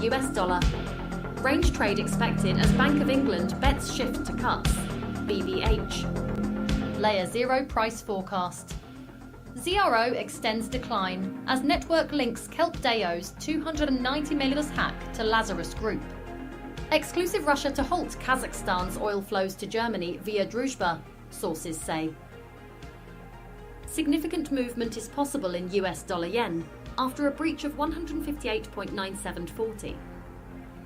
US dollar. Range trade expected as Bank of England bets shift to cuts. BBH. Layer 0 price forecast. ZRO extends decline as network links Kelp-Deo's $290 million hack to Lazarus Group. Exclusive Russia to halt Kazakhstan's oil flows to Germany via Druzhba, sources say. Significant movement is possible in US dollar yen after a breach of 158.9740.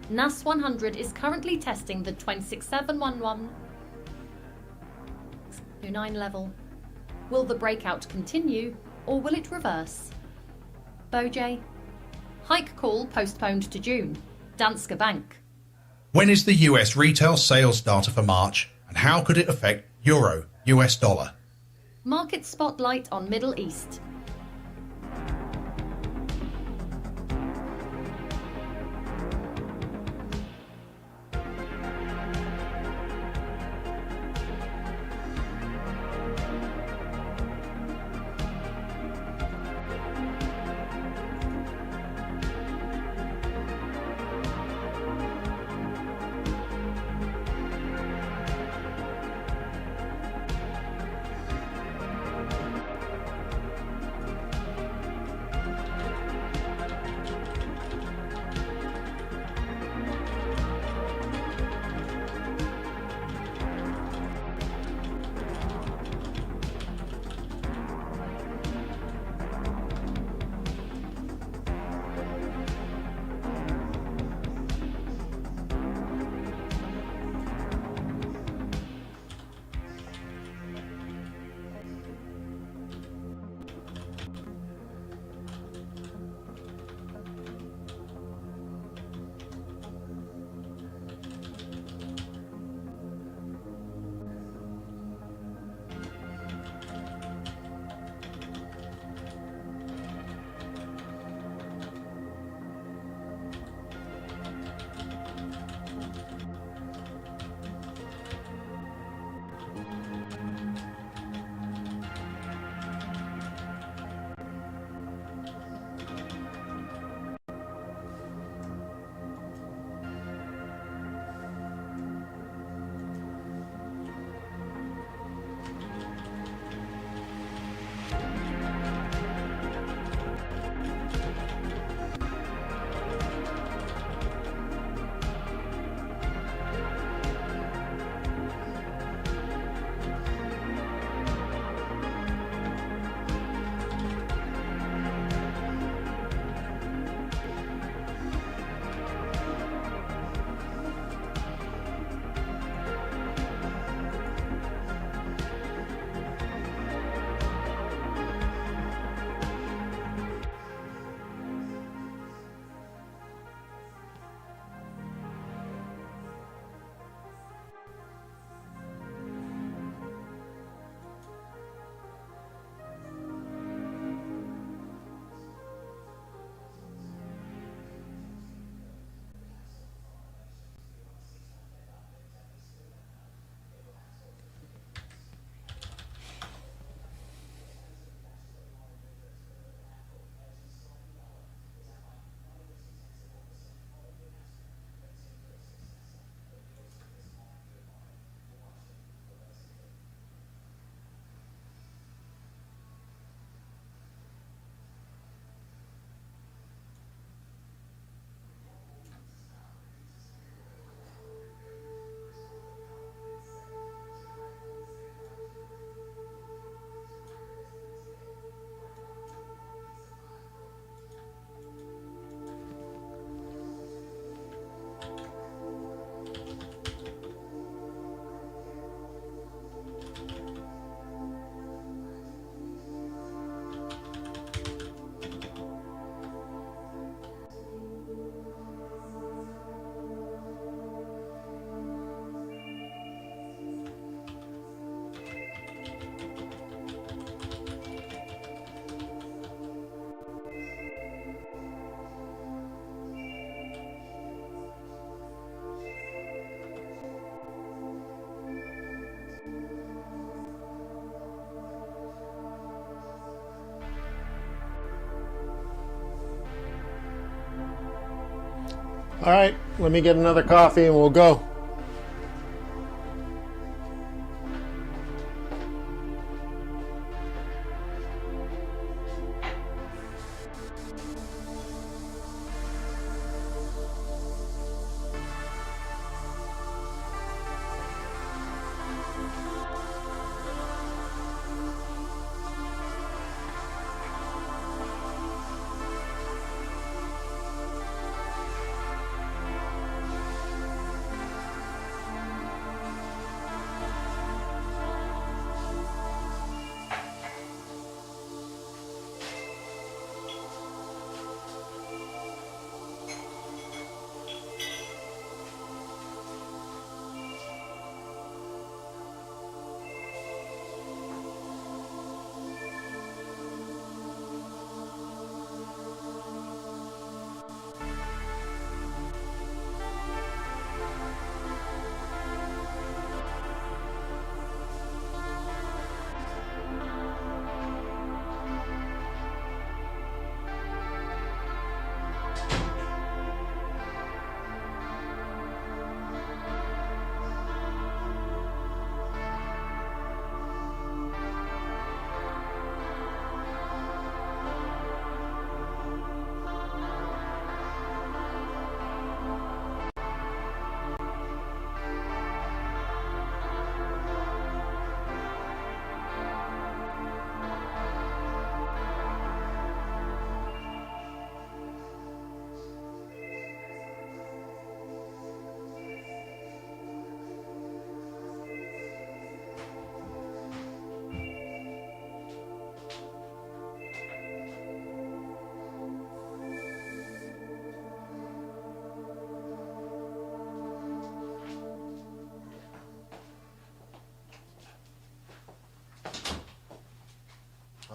NAS 100 is currently testing the 26711.29 level. Will the breakout continue or will it reverse? Boj. Hike call postponed to June. Danske Bank. When is the US retail sales data for March and how could it affect euro, US dollar? Market spotlight on Middle East. All right, let me get another coffee and we'll go.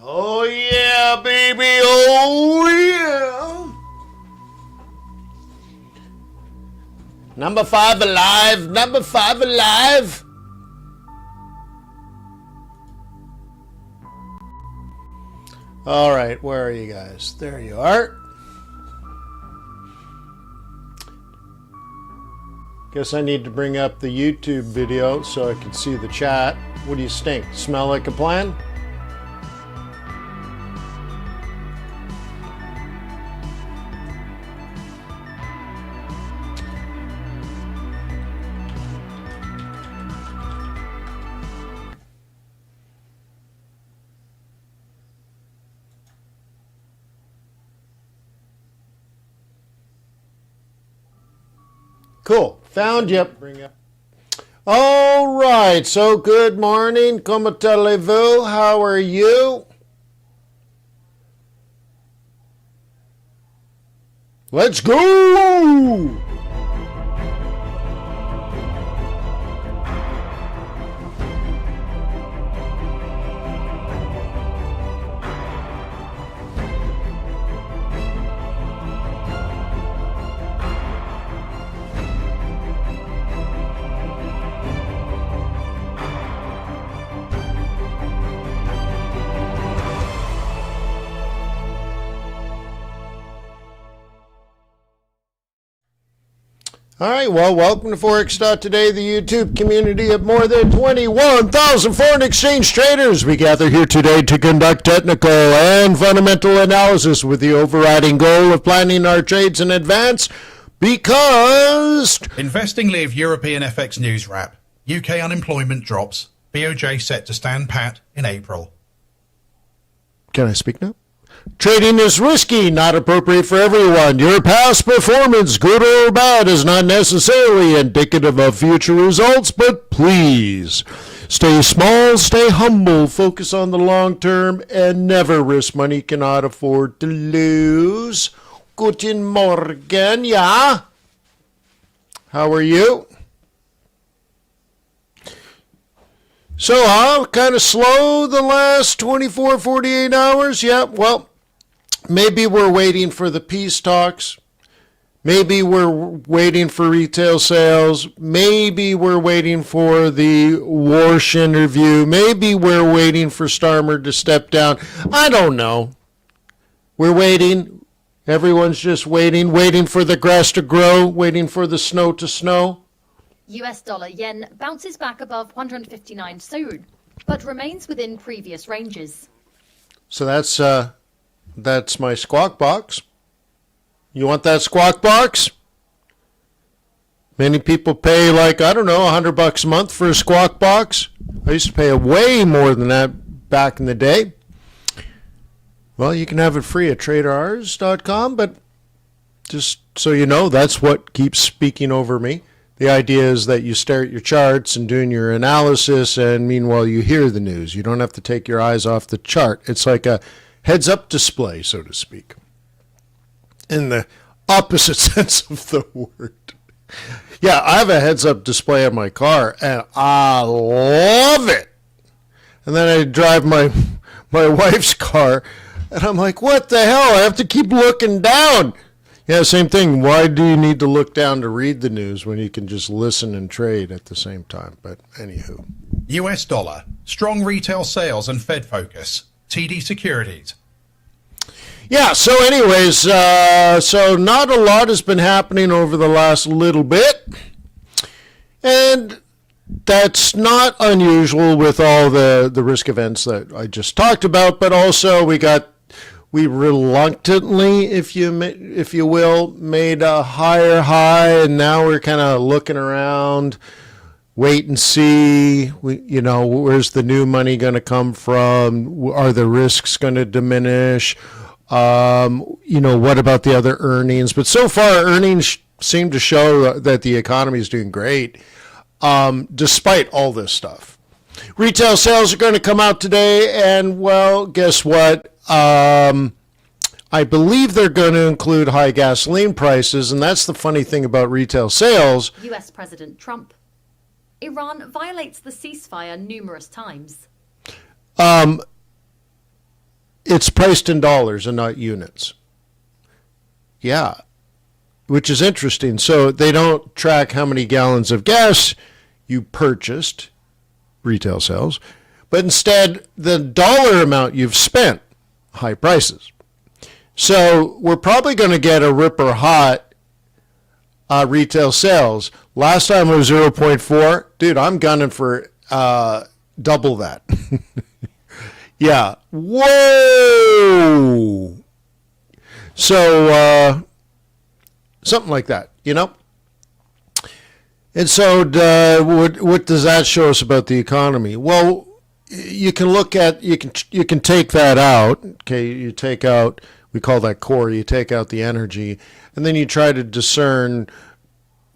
Oh yeah, baby, oh yeah. Number 5 alive, number 5 alive. All right, where are you guys? There you are. Guess I need to bring up the YouTube video so I can see the chat. What do you stink? Smell like a plan? Cool. Found you. All right. So good morning. Comment allez-vous? How are you? Let's go. All right, well, welcome to Forex.Today, the YouTube community of more than 21,000 foreign exchange traders. We gather here today to conduct technical and fundamental analysis with the overriding goal of planning our trades in advance because... Investing Live European FX News Wrap. UK unemployment drops. BOJ set to stand pat in April. Can I speak now? Trading is risky, not appropriate for everyone. Your past performance, good or bad, is not necessarily indicative of future results, but please stay small, stay humble, focus on the long term, and never risk money you cannot afford to lose. Guten Morgen, yeah? How are you? So, kind of slow the last 24, 48 hours? Yeah, well, maybe we're waiting for the peace talks. Maybe we're waiting for retail sales. Maybe we're waiting for the Warsh interview. Maybe we're waiting for Starmer to step down. I don't know. We're waiting. Everyone's just waiting for the grass to grow, waiting for the snow to snow. US dollar yen bounces back above 159 soon, but remains within previous ranges. So that's my squawk box. You want that squawk box? Many people pay like, I don't know, $100 a month for a squawk box. I used to pay way more than that back in the day. Well, you can have it free at traderrs.com, but just so you know, that's what keeps speaking over me. The idea is that you stare at your charts and doing your analysis, and meanwhile you hear the news. You don't have to take your eyes off the chart. It's like a heads-up display, so to speak, in the opposite sense of the word. Yeah, I have a heads-up display on my car, and I love it. And then I drive my wife's car, and I'm like, what the hell? I have to keep looking down. Yeah, same thing. Why do you need to look down to read the news when you can just listen and trade at the same time? But anywho. US dollar, strong retail sales and Fed focus. TD Securities. Yeah, so anyways, so not a lot has been happening over the last little bit. And that's not unusual with all the risk events that I just talked about, but also we reluctantly, if you will, made a higher high, and now we're kind of looking around, wait and see. Where's the new money going to come from? Are the risks going to diminish? What about the other earnings? But so far, earnings seem to show that the economy is doing great, despite all this stuff. Retail sales are going to come out today, and well, guess what? I believe they're going to include high gasoline prices, and that's the funny thing about retail sales. US President Trump. Iran violates the ceasefire numerous times. It's priced in dollars and not units. Yeah, which is interesting. So they don't track how many gallons of gas you purchased, retail sales, but instead the dollar amount you've spent, high prices. So we're probably going to get a ripper hot retail sales. Last time it was 0.4. Dude, I'm gunning for double that. Yeah. Whoa. So something like that, And so what does that show us about the economy? Well, you can take that out. Okay, you take out, we call that core, you take out the energy, and then you try to discern,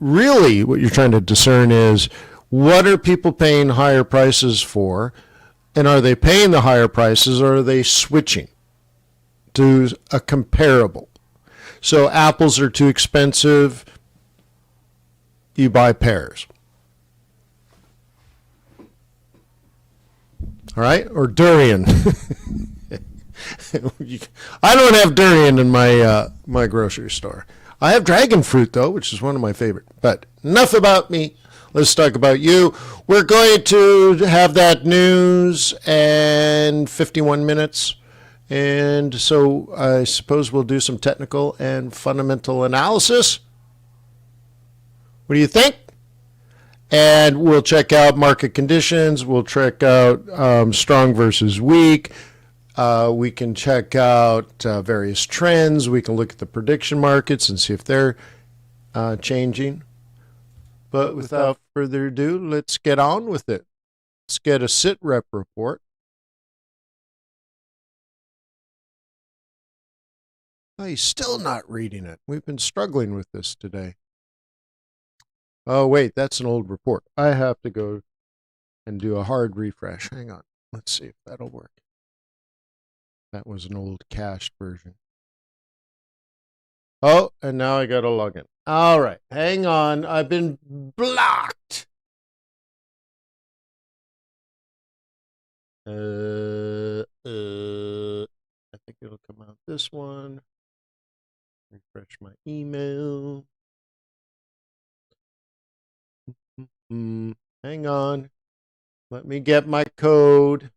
really what you're trying to discern is, what are people paying higher prices for, and are they paying the higher prices, or are they switching to a comparable? So apples are too expensive, you buy pears. All right, or durian. I don't have durian in my grocery store. I have dragon fruit though, which is one of my favorite. But enough about me. Let's talk about you. We're going to have that news in 51 minutes. And so I suppose we'll do some technical and fundamental analysis. What do you think? And we'll check out market conditions. We'll check out strong versus weak. We can check out various trends. We can look at the prediction markets and see if they're changing. But without further ado, let's get on with it. Let's get a sitrep report. Oh, he's still not reading it. We've been struggling with this today. Oh, wait, that's an old report. I have to go and do a hard refresh. Hang on. Let's see if that'll work. That was an old cached version. Oh, and now I got to log in. All right, hang on. I've been blocked. I think it'll come out this one. Refresh my email. Hang on. Let me get my code.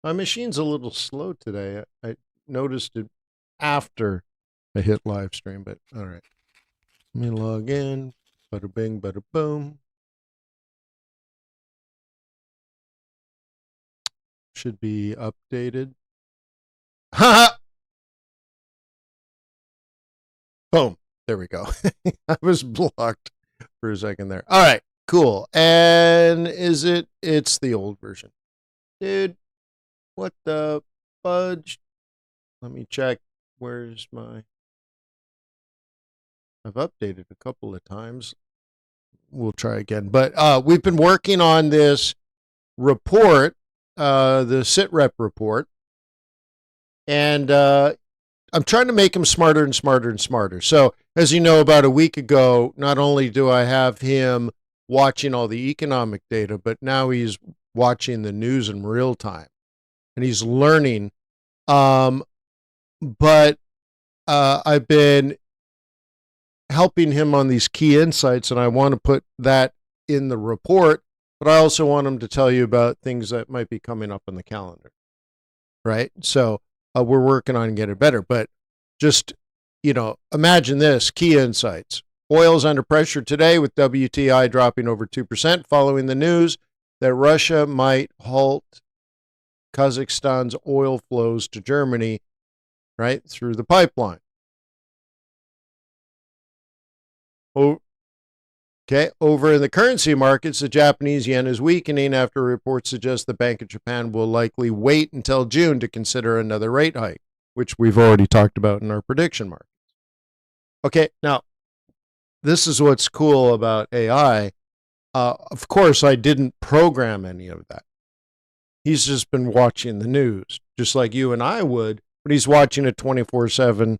My machine's a little slow today. I noticed it after I hit live stream, but all right. Let me log in. Bada bing, bada boom. Should be updated. Ha! Boom. There we go. I was blocked for a second there. All right, cool. And it's the old version. Dude, what the fudge? Let me check. Where's my... I've updated a couple of times. We'll try again. But we've been working on this report, the sitrep report. And I'm trying to make him smarter and smarter and smarter. So, as you know, about a week ago, not only do I have him watching all the economic data, but now he's watching the news in real time. And he's learning. But I've been helping him on these key insights, and I want to put that in the report, but I also want him to tell you about things that might be coming up on the calendar, right? So we're working on getting better, but just, imagine this, key insights. Oil's under pressure today with WTI dropping over 2% following the news that Russia might halt Kazakhstan's oil flows to Germany, right, through the pipeline. Okay, over in the currency markets, the Japanese yen is weakening after reports suggest the Bank of Japan will likely wait until June to consider another rate hike, which we've already talked about in our prediction markets. Okay, now, this is what's cool about AI. Of course, I didn't program any of that. He's just been watching the news, just like you and I would, but he's watching it 24/7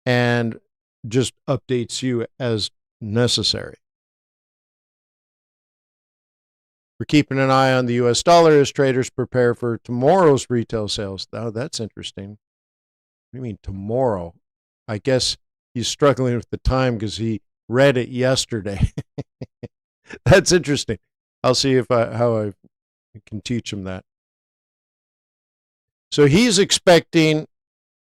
and just updates you as necessary. We're keeping an eye on the U.S. dollar as traders prepare for tomorrow's retail sales. Now, that's interesting. What do you mean tomorrow? I guess he's struggling with the time because he read it yesterday. That's interesting. I'll see how I can teach him that. So he's expecting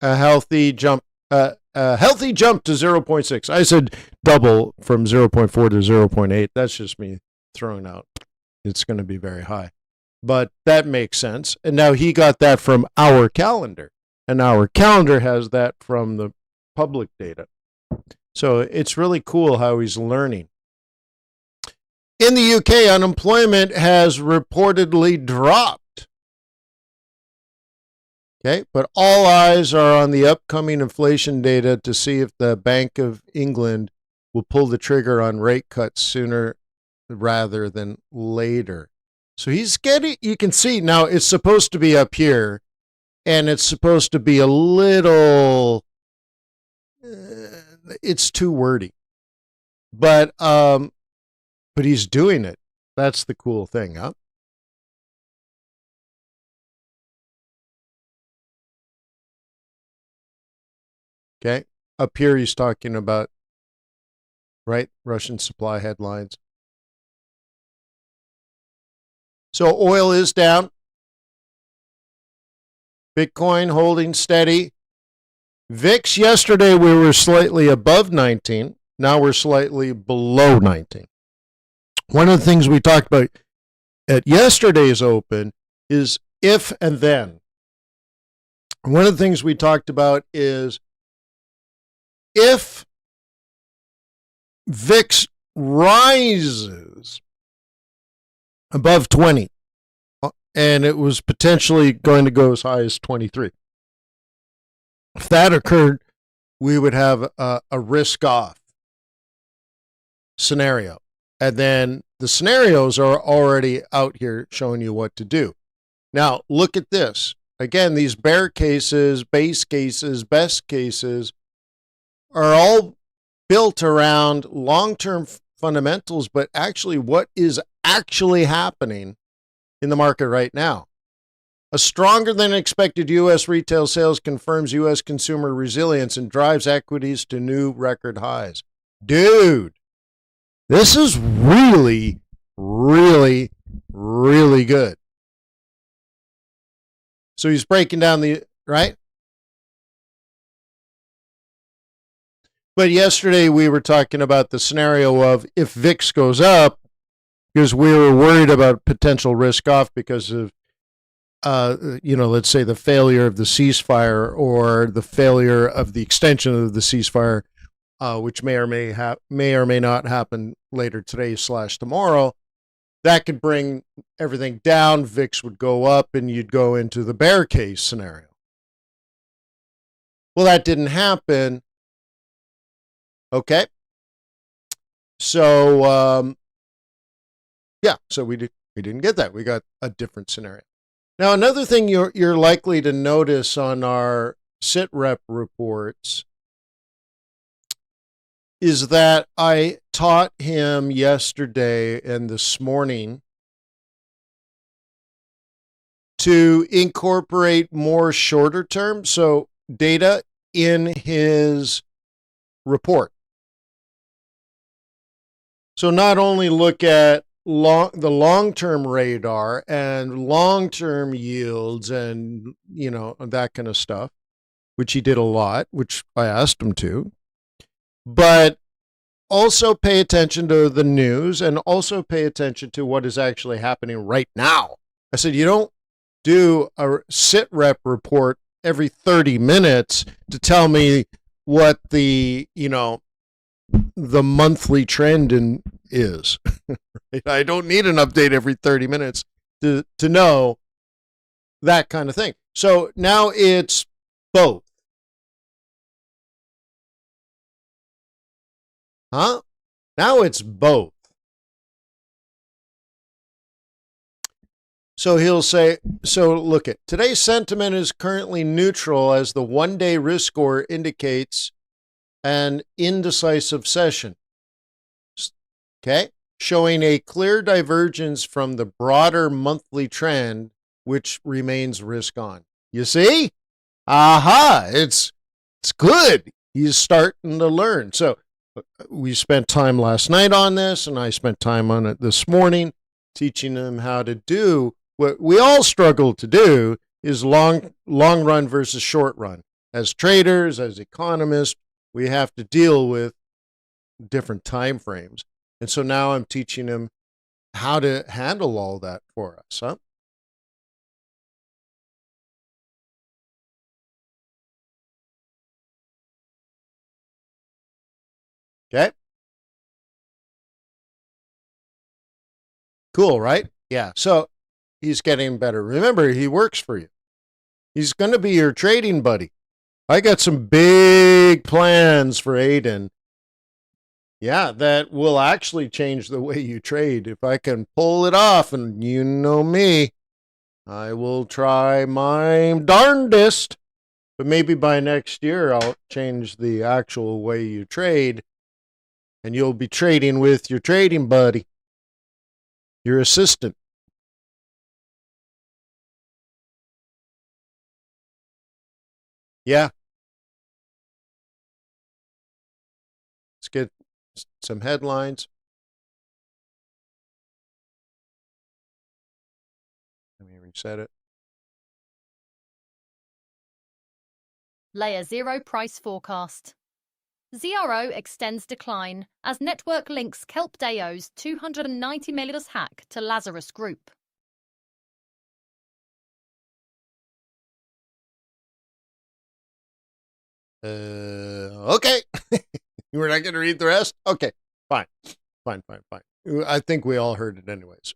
a healthy jump to 0.6. I said double from 0.4 to 0.8. That's just me throwing out. It's going to be very high. But that makes sense. And now he got that from our calendar. And our calendar has that from the public data. So it's really cool how he's learning. In the UK, unemployment has reportedly dropped. Okay, but all eyes are on the upcoming inflation data to see if the Bank of England will pull the trigger on rate cuts sooner rather than later. So he's getting, you can see now it's supposed to be up here and it's supposed to be a little, it's too wordy. But he's doing it. That's the cool thing, huh? Okay. Up here, he's talking about, right, Russian supply headlines. So oil is down. Bitcoin holding steady. VIX, yesterday we were slightly above 19. Now we're slightly below 19. One of the things we talked about at yesterday's open is if and then. One of the things we talked about is if VIX rises above 20, and it was potentially going to go as high as 23. If that occurred, we would have a risk-off scenario. And then the scenarios are already out here showing you what to do. Now, look at this. Again, these bear cases, base cases, best cases are all built around long-term fundamentals, but actually what is actually happening in the market right now. A stronger than expected U.S. retail sales confirms U.S. consumer resilience and drives equities to new record highs. Dude, this is really, really, really good. So he's breaking down the, right? But yesterday we were talking about the scenario of if VIX goes up, because we were worried about potential risk off because of, let's say the failure of the ceasefire or the failure of the extension of the ceasefire, which may or may not happen later today / tomorrow. That could bring everything down. VIX would go up, and you'd go into the bear case scenario. Well, that didn't happen. Okay. So, so we didn't get that. We got a different scenario. Now, another thing you're likely to notice on our sitrep reports is that I taught him yesterday and this morning to incorporate more shorter term, so data in his report. So not only look at the long-term radar and long-term yields and, that kind of stuff, which he did a lot, which I asked him to, but also pay attention to the news and also pay attention to what is actually happening right now. I said, you don't do a sitrep report every 30 minutes to tell me what the monthly trend is. I don't need an update every 30 minutes to know that kind of thing. So now it's both. Huh? Now it's both. So he'll say, look at today's sentiment is currently neutral as the one-day risk score indicates an indecisive session. Okay? Showing a clear divergence from the broader monthly trend, which remains risk on. You see? Aha! It's good. He's starting to learn. So we spent time last night on this, and I spent time on it this morning, teaching him how to do what we all struggle to do is long run versus short run. As traders, as economists, we have to deal with different time frames. And so now I'm teaching him how to handle all that for us. Huh? Okay. Cool, right? Yeah. So he's getting better. Remember, he works for you. He's going to be your trading buddy. I got some big plans for Aiden. Yeah, that will actually change the way you trade. If I can pull it off, and you know me, I will try my darndest. But maybe by next year, I'll change the actual way you trade, and you'll be trading with your trading buddy, your assistant. Yeah. Let's get some headlines. Let me reset it. Layer 0 price forecast. ZRO extends decline as network links Kelp Deo's $290 million hack to Lazarus Group. Okay. We're not going to read the rest? Okay, fine. I think we all heard it anyways.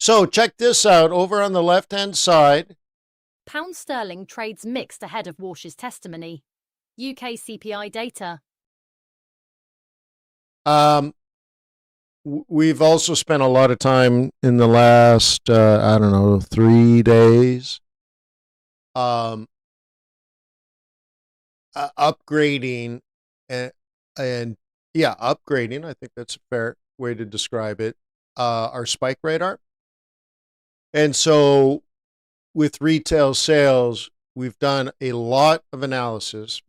So check this out. Over on the left-hand side. Pound sterling trades mixed ahead of Walsh's testimony. UK CPI data. We've also spent a lot of time in the last, 3 days, upgrading upgrading. I think that's a fair way to describe it. Our spike radar. And so with retail sales, we've done a lot of analysis.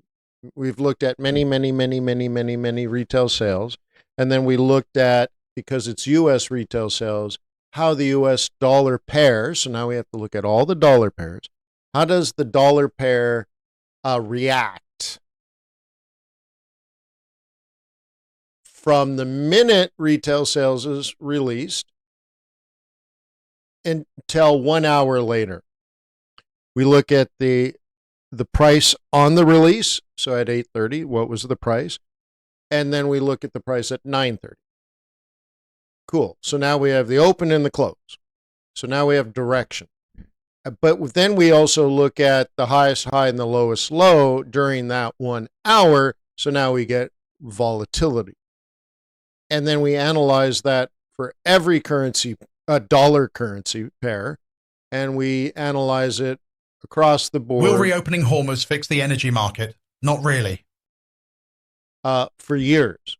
We've looked at many retail sales. And then we looked at, because it's U.S. retail sales, how the U.S. dollar pair. So now we have to look at all the dollar pairs. How does the dollar pair react from the minute retail sales is released until 1 hour later. We look at the price on the release. So at 8:30, what was the price? And then we look at the price at 9:30. Cool. So now we have the open and the close. So now we have direction. But then we also look at the highest high and the lowest low during that 1 hour. So now we get volatility. And then we analyze that for every currency, a dollar currency pair, and we analyze it across the board. Will reopening Hormuz fix the energy market? Not really. For years.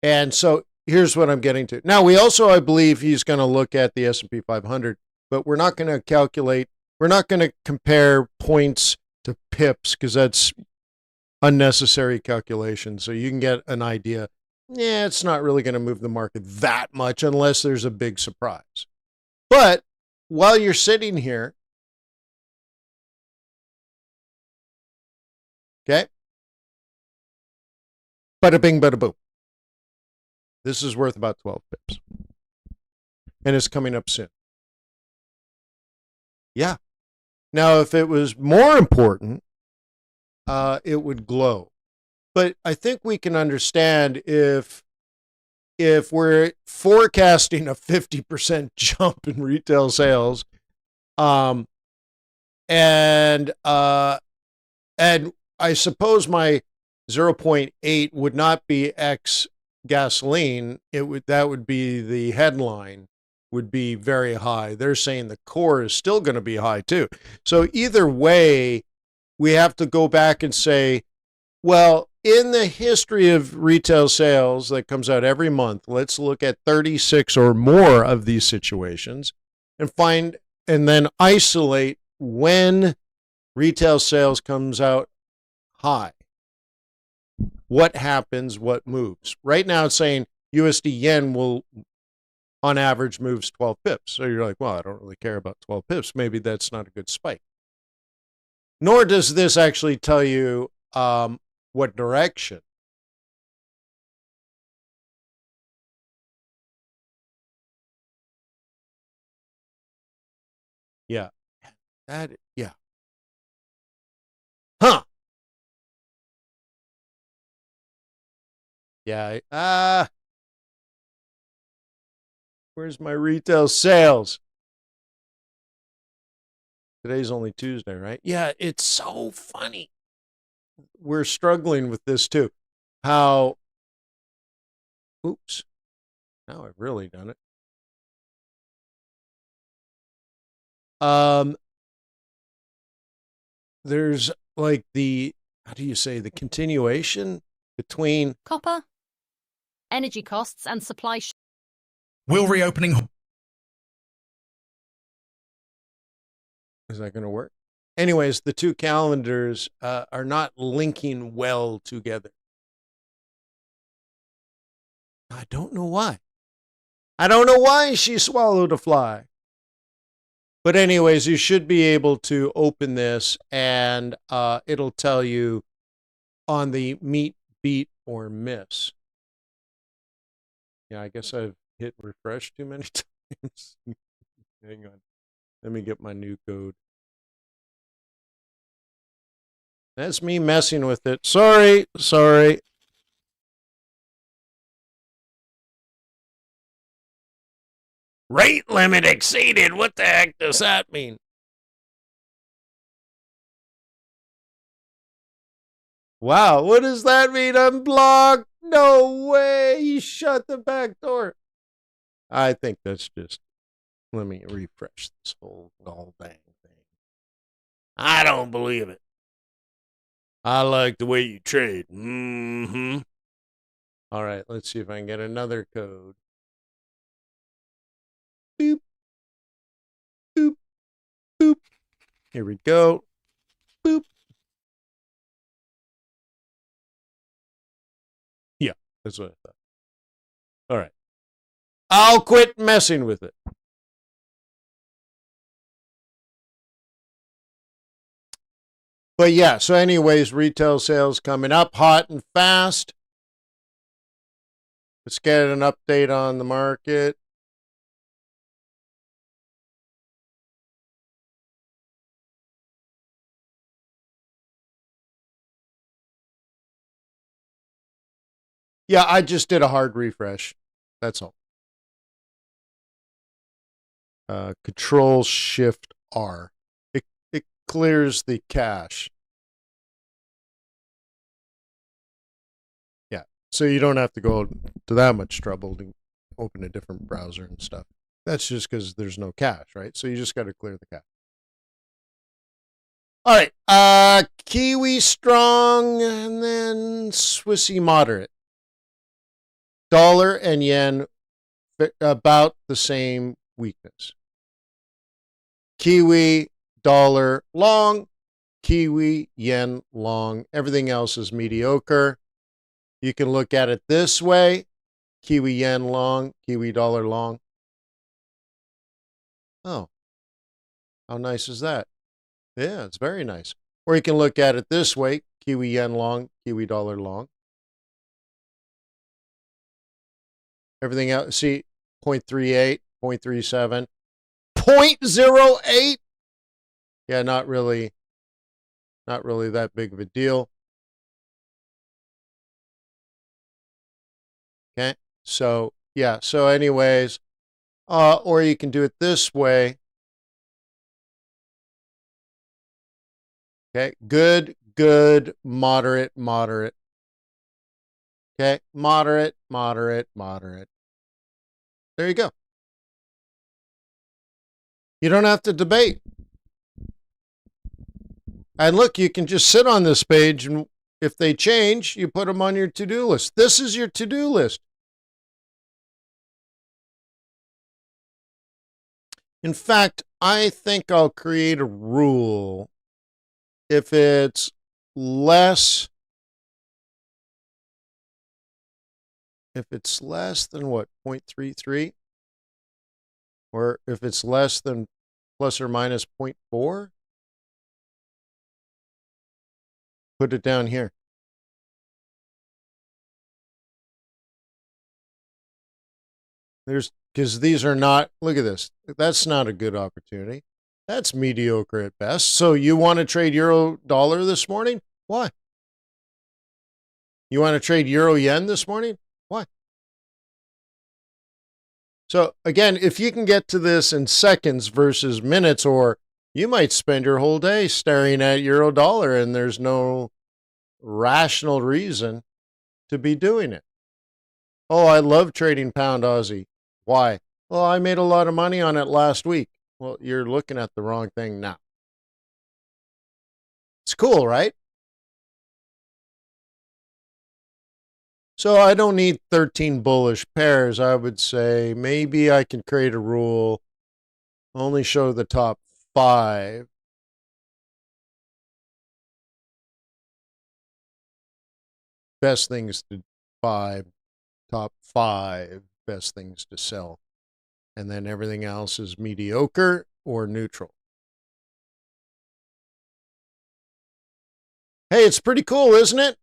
And so here's what I'm getting to. Now, we also, I believe he's going to look at the S&P 500, but we're not going to calculate, we're not going to compare points to pips because that's unnecessary calculation. So you can get an idea. Yeah, it's not really going to move the market that much unless there's a big surprise. But while you're sitting here, okay, bada bing, bada boom. This is worth about 12 pips. And it's coming up soon. Yeah. Now, if it was more important, it would glow. But I think we can understand if we're forecasting a 50% jump in retail sales, and I suppose my 0.8 would not be X gasoline. That would be the headline would be very high. They're saying the core is still going to be high too. So either way, we have to go back and say, well, in the history of retail sales that comes out every month, let's look at 36 or more of these situations and then isolate when retail sales comes out high. What happens, what moves? Right now it's saying USD yen will, on average, moves 12 pips. So you're like, well, I don't really care about 12 pips. Maybe that's not a good spike. Nor does this actually tell you what direction. Yeah. Yeah. Huh. Yeah. Where's my retail sales? Today's only Tuesday, right? Yeah, it's so funny. We're struggling with this too. How, oops, now I've really done it. There's like how do you say, the continuation between Copper, energy costs and supply. Will reopening... Is that going to work? Anyways, the two calendars are not linking well together. I don't know why. I don't know why she swallowed a fly. But anyways, you should be able to open this and it'll tell you on the meet, beat, or miss. Yeah, I guess I've hit refresh too many times. Hang on. Let me get my new code. That's me messing with it. Sorry. Rate limit exceeded. What the heck does that mean? Wow, what does that mean? I'm blocked. No way. He shut the back door. I think that's just, let me refresh this whole dang thing. I don't believe it. I like the way you trade. Mm-hmm. All right, let's see if I can get another code. Boop. Boop. Boop. Here we go. Boop. Yeah, that's what I thought. All right. I'll quit messing with it. But yeah, so anyways, retail sales coming up hot and fast. Let's get an update on the market. Yeah, I just did a hard refresh. That's all. Control Shift R. It clears the cache. Yeah, so you don't have to go to that much trouble to open a different browser and stuff. That's just because there's no cache, right? So you just got to clear the cache. All right, Kiwi strong and then Swissy moderate. Dollar and yen about the same weakness. Kiwi, dollar long, Kiwi, yen long. Everything else is mediocre. You can look at it this way. Kiwi, yen long, Kiwi, dollar long. Oh, how nice is that? Yeah, it's very nice. Or you can look at it this way. Kiwi, yen long, Kiwi, dollar long. Everything else, see, 0.38, 0.37, 0.08. Yeah, not really that big of a deal. Okay, so yeah, so anyways, or you can do it this way. Okay, good, good, moderate, moderate. Okay, moderate, moderate, moderate. There you go. You don't have to debate. And look, you can just sit on this page, and if they change, you put them on your to-do list. This is your to-do list. In fact, I think I'll create a rule. If it's less than what, 0.33? Or if it's less than plus or minus 0.4, put it down here. Because these are not, look at this. That's not a good opportunity. That's mediocre at best. So you want to trade euro dollar this morning? Why? You want to trade euro yen this morning? Why? So again, if you can get to this in seconds versus minutes, or you might spend your whole day staring at euro dollar and there's no rational reason to be doing it. Oh, I love trading pound Aussie. Why? Well, I made a lot of money on it last week. Well, you're looking at the wrong thing now. It's cool, right? So I don't need 13 bullish pairs. I would say maybe I can create a rule, only show the top 5. Best things to buy, top 5 best things to sell. And then everything else is mediocre or neutral. Hey, it's pretty cool, isn't it?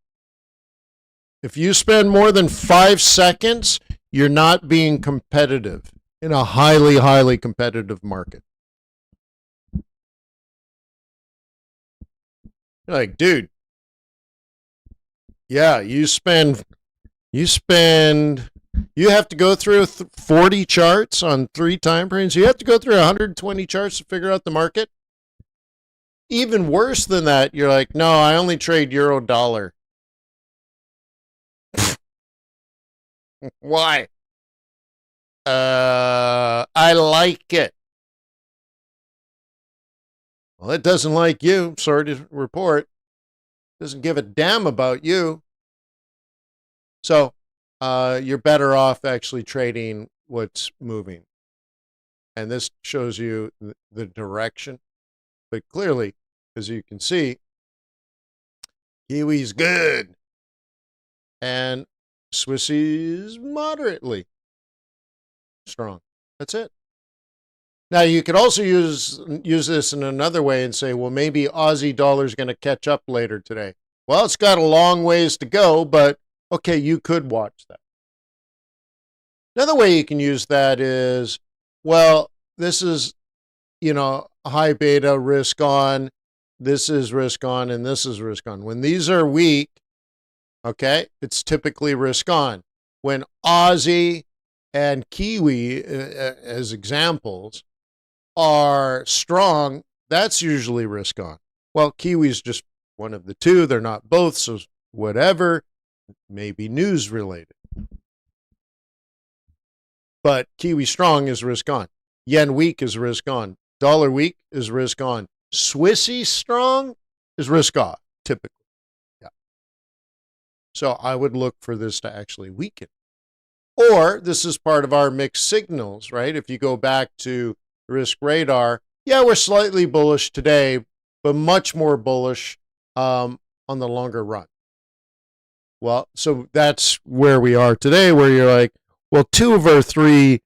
If you spend more than 5 seconds, you're not being competitive in a highly, highly competitive market. You're like, dude, yeah, you have to go through 40 charts on 3 time frames. You have to go through 120 charts to figure out the market. Even worse than that, you're like, no, I only trade euro dollar. Why? I like it. Well, it doesn't like you. Sorry to report. Doesn't give a damn about you. So you're better off actually trading what's moving. And this shows you the direction. But clearly, as you can see, Kiwi's good. And Swissy's moderately strong. That's it. Now, you could also use this in another way and say, well, maybe Aussie dollar's going to catch up later today. Well, it's got a long ways to go, but okay, you could watch that. Another way you can use that is, well, this is, high beta risk on, this is risk on, and this is risk on. When these are weak, okay, it's typically risk on. When Aussie and Kiwi, as examples, are strong, that's usually risk on. Well, Kiwi's just one of the two. They're not both, so whatever, maybe news related. But Kiwi strong is risk on. Yen weak is risk on. Dollar weak is risk on. Swissy strong is risk off, typically. Yeah. So I would look for this to actually weaken. Or this is part of our mixed signals, right? If you go back to risk radar, yeah, we're slightly bullish today, but much more bullish on the longer run. Well, so that's where we are today, where you're like, well, 2 of our 3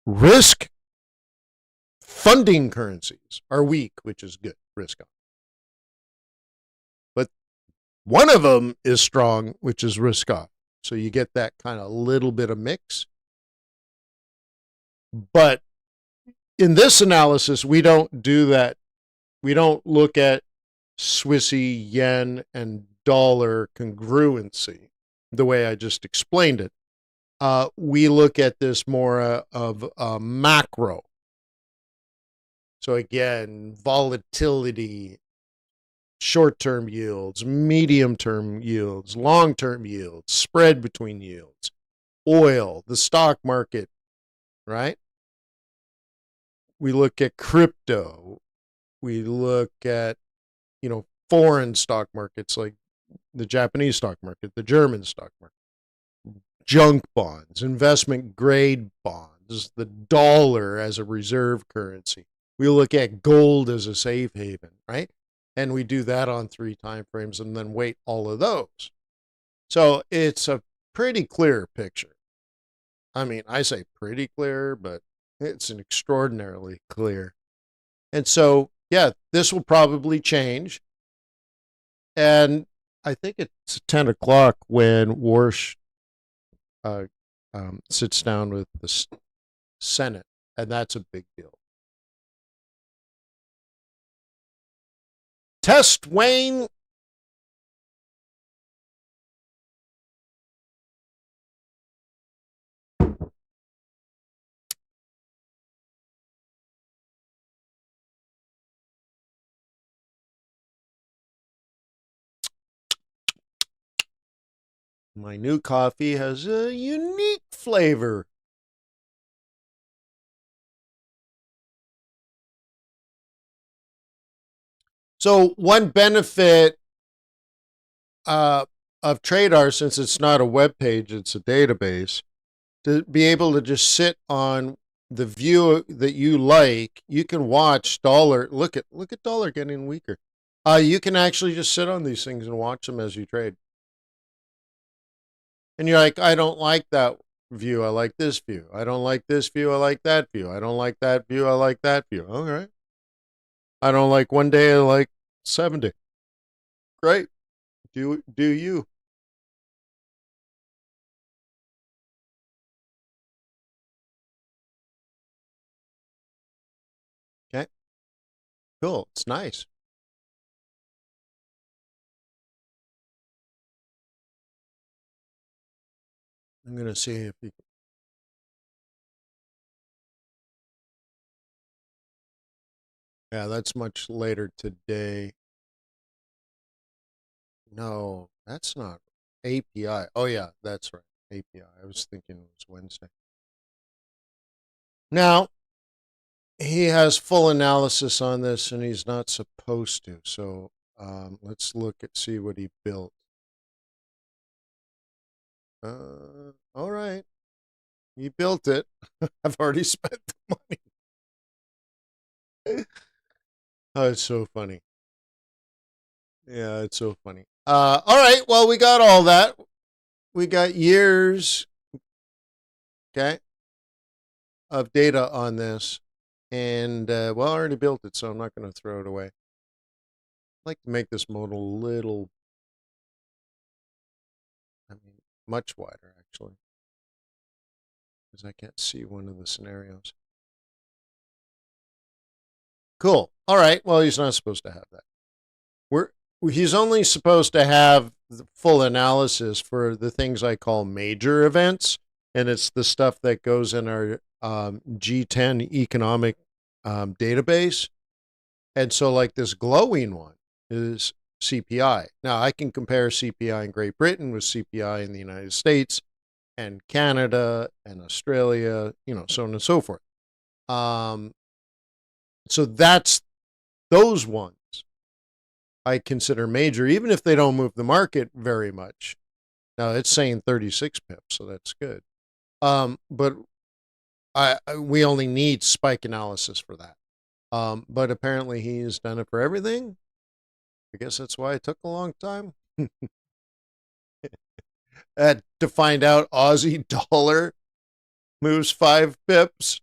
risk funding currencies are weak, which is good, risk on. But one of them is strong, which is risk off. So you get that kind of little bit of mix. But in this analysis, we don't do that. We don't look at Swissy, yen, and dollar congruency the way I just explained it. We look at this more of a macro. So again, volatility, short-term yields, medium-term yields, long-term yields, spread between yields, oil, the stock market, right? We look at crypto. We look at, foreign stock markets like the Japanese stock market, the German stock market, junk bonds, investment grade bonds, the dollar as a reserve currency. We look at gold as a safe haven, right? And we do that on 3 time frames and then weight all of those. So it's a pretty clear picture. I mean, I say pretty clear, but it's an extraordinarily clear. And so, yeah, this will probably change. And I think it's 10 o'clock when Warsh sits down with the Senate, and that's a big deal. Test Wayne. My new coffee has a unique flavor. So one benefit of TradeR, since it's not a web page, it's a database, to be able to just sit on the view that you like. You can watch dollar. Look at dollar getting weaker. You can actually just sit on these things and watch them as you trade. And you're like, I don't like that view. I like this view. I don't like this view. I like that view. I don't like that view. I like that view. All right. I don't like one day. I like 70. Great. Do you? Okay. Cool. It's nice. I'm going to see if you. Yeah, that's much later today. No, that's not API. Oh, yeah, that's right. API. I was thinking it was Wednesday. Now, he has full analysis on this, and he's not supposed to. So let's look at see what he built. All right. He built it. I've already spent the money. Oh, it's so funny. Yeah, it's so funny. All right. Well, we got all that. We got years, okay, of data on this. And, well, I already built it, so I'm not going to throw it away. I'd like to make this mode a little, I mean, much wider, actually. because I can't see one of the scenarios. Cool. All right. Well, he's not supposed to have that. He's only supposed to have the full analysis for the things I call major events, and it's the stuff that goes in our G10 economic database. And so, like this glowing one is CPI. Now, I can compare CPI in Great Britain with CPI in the United States and Canada and Australia, so on and so forth. So that's those ones I consider major, even if they don't move the market very much. Now, it's saying 36 pips, so that's good. But we only need spike analysis for that. But apparently he's done it for everything. I guess that's why it took a long time. To find out Aussie dollar moves 5 pips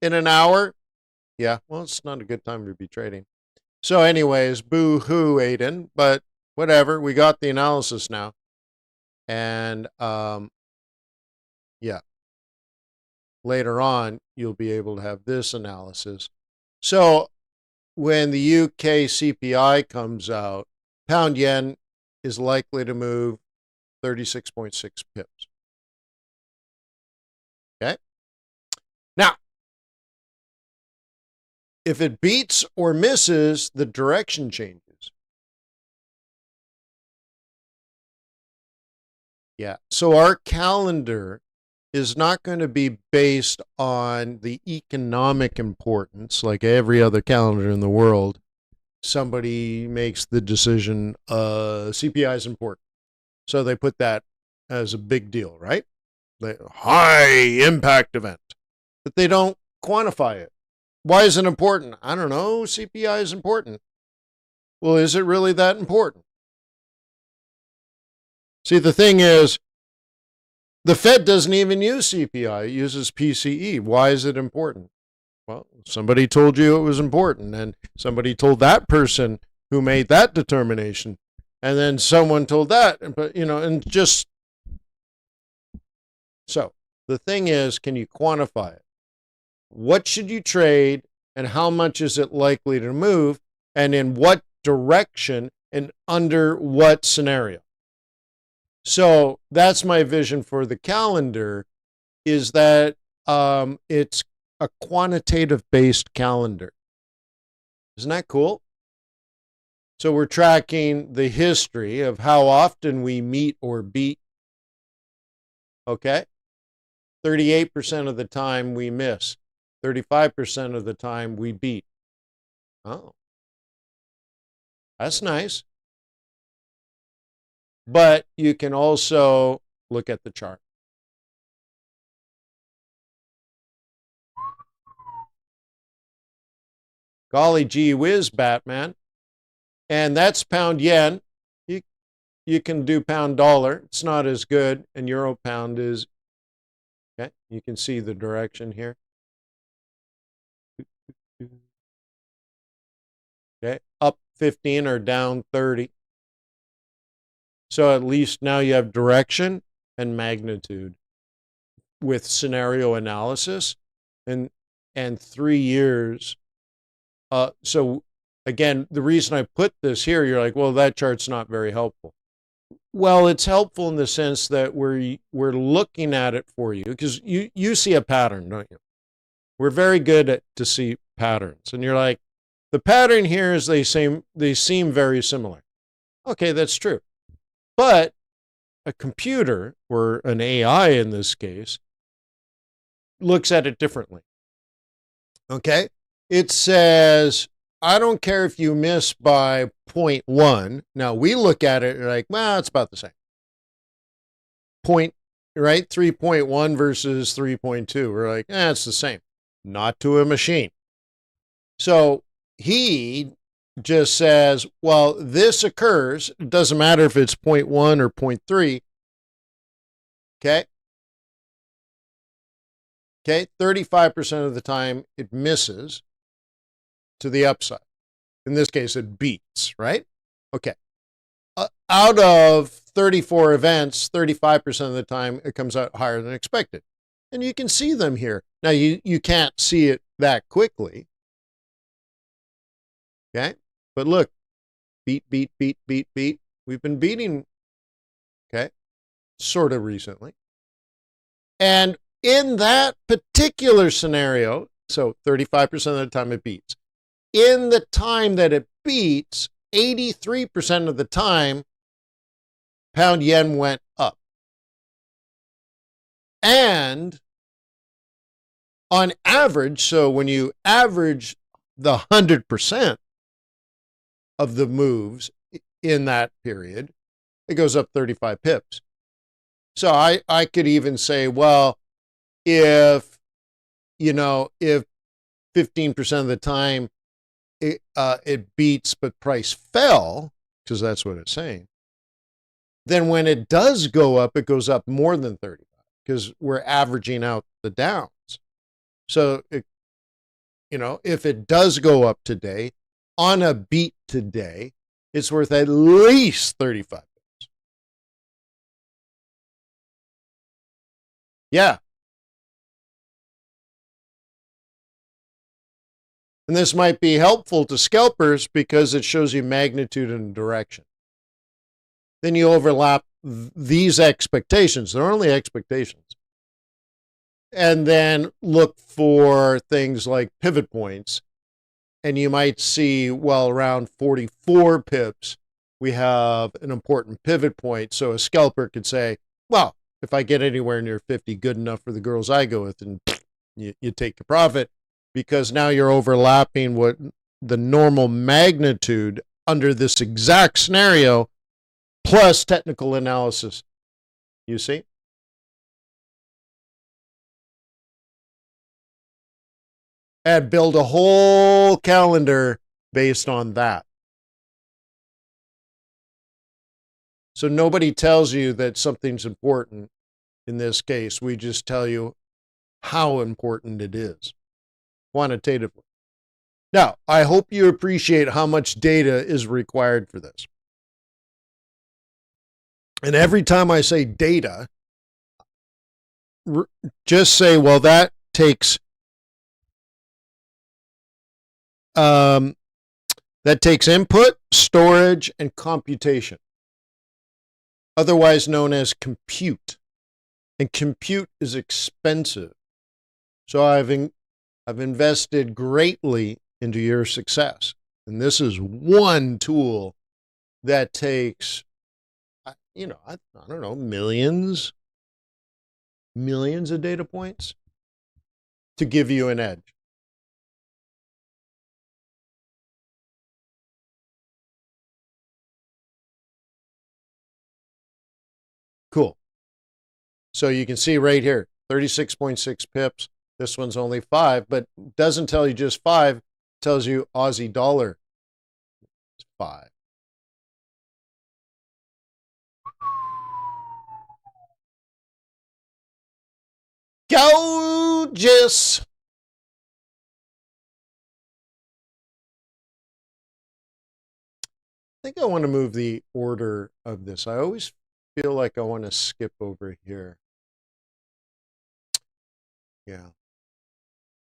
in an hour. Yeah, well, it's not a good time to be trading. So anyways, boo-hoo, Aiden, but whatever. We got the analysis now. And, yeah. Later on, you'll be able to have this analysis. So when the UK CPI comes out, pound yen is likely to move 36.6 pips. Okay? Now, if it beats or misses, the direction changes. Yeah. So our calendar is not going to be based on the economic importance like every other calendar in the world. Somebody makes the decision, CPI is important. So they put that as a big deal, right? High impact event. But they don't quantify it. Why is it important? I don't know. CPI is important. Well, is it really that important? See, the thing is, the Fed doesn't even use CPI. It uses PCE. Why is it important? Well, somebody told you it was important, and somebody told that person who made that determination, and then someone told that, but and just so the thing is, can you quantify it? What should you trade, and how much is it likely to move, and in what direction, and under what scenario? So that's my vision for the calendar, is that it's a quantitative-based calendar. Isn't that cool? So we're tracking the history of how often we meet or beat. Okay? 38% of the time we miss. 35% of the time we beat. Oh. That's nice. But you can also look at the chart. Golly gee whiz, Batman. And that's pound yen. You can do pound dollar. It's not as good. And euro pound is, okay, you can see the direction here. Okay, up 15 or down 30. So at least now you have direction and magnitude with scenario analysis and 3 years. So again, the reason I put this here, you're like, well, that chart's not very helpful. Well, it's helpful in the sense that we're looking at it for you, because you see a pattern, don't you? We're very good to see patterns, and you're like, the pattern here is they seem very similar. Okay, that's true. But a computer, or an AI in this case, looks at it differently. Okay? It says, I don't care if you miss by 0.1. Now, we look at it and like, well, it's about the same. Right? 3.1 versus 3.2. We're like, it's the same. Not to a machine. So he just says, well, this occurs. It doesn't matter if it's 0.1 or 0.3. Okay? Okay, 35% of the time it misses to the upside. In this case, it beats, right? Okay. Out of 34 events, 35% of the time it comes out higher than expected. And you can see them here. Now, you can't see it that quickly. Okay? But look, beat, beat, beat, beat, beat. We've been beating, okay, sort of recently. And in that particular scenario, so 35% of the time it beats. In the time that it beats, 83% of the time, pound yen went up. And on average, so when you average the 100% of the moves in that period, it goes up 35 pips. So I could even say, well, if 15% of the time it beats but price fell, because that's what it's saying, then when it does go up, it goes up more than 35 because we're averaging out the downs. So, if it does go up today, on a beat today, it's worth at least 35. Yeah. And this might be helpful to scalpers because it shows you magnitude and direction. Then you overlap these expectations. They're only expectations. And then look for things like pivot points. And you might see, well, around 44 pips, we have an important pivot point. So a scalper could say, well, if I get anywhere near 50, good enough for the girls I go with, and you take the profit, because now you're overlapping what the normal magnitude under this exact scenario plus technical analysis. You see? And build a whole calendar based on that. So nobody tells you that something's important. In this case, we just tell you how important it is quantitatively. Now, I hope you appreciate how much data is required for this. And every time I say data, just say, well, that takes input, storage, and computation, otherwise known as compute. And compute is expensive. So I've invested greatly into your success. And this is one tool that takes, I don't know, millions of data points to give you an edge. Cool. So you can see right here, 36.6 pips. This one's only 5, but doesn't tell you just 5. It tells you Aussie dollar is 5. Gorgeous. I think I want to move the order of this. I always feel like I want to skip over here. Yeah.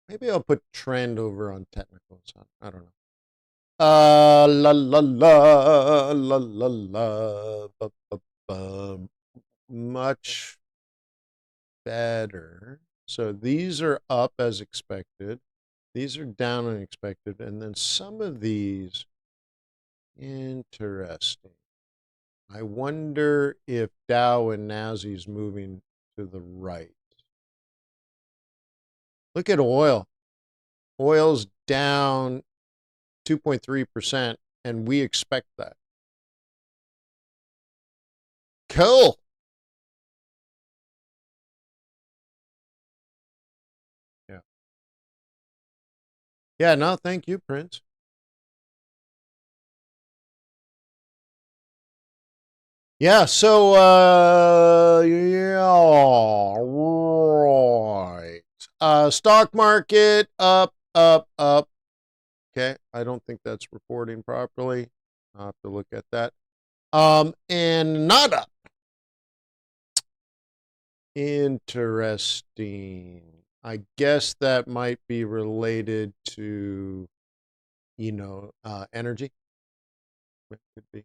Maybe I'll put trend over on technicals. I don't know. La la la la la la. Much better. So these are up as expected. These are down as expected. And then some of these, interesting. I wonder if Dow and Nazi's moving to the right. Look at oil. Oil's down 2.3%, and we expect that. Cool. Yeah. Yeah, no, thank you, Prince. Yeah, so, yeah, right. Stock market, up, up, up. Okay, I don't think that's reporting properly. I'll have to look at that. And not up. Interesting. I guess that might be related to, energy. It could be.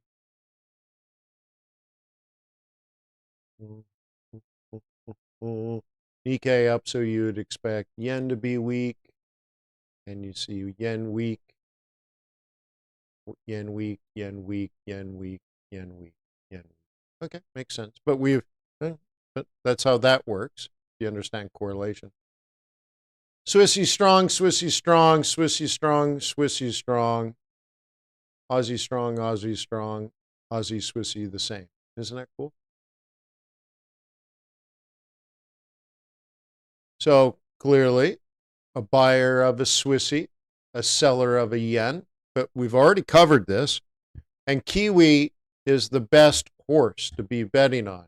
Nikkei up, so you would expect yen to be weak, and you see yen weak, yen weak, yen weak, yen weak, yen weak, yen weak. Okay, makes sense. But but that's how that works. You understand correlation. Swissy strong, Swissy strong, Swissy strong, Swissy strong, Aussie strong, Aussie strong, Aussie Swissy the same. Isn't that cool? So clearly, a buyer of a Swissy, a seller of a yen, but we've already covered this. And Kiwi is the best horse to be betting on.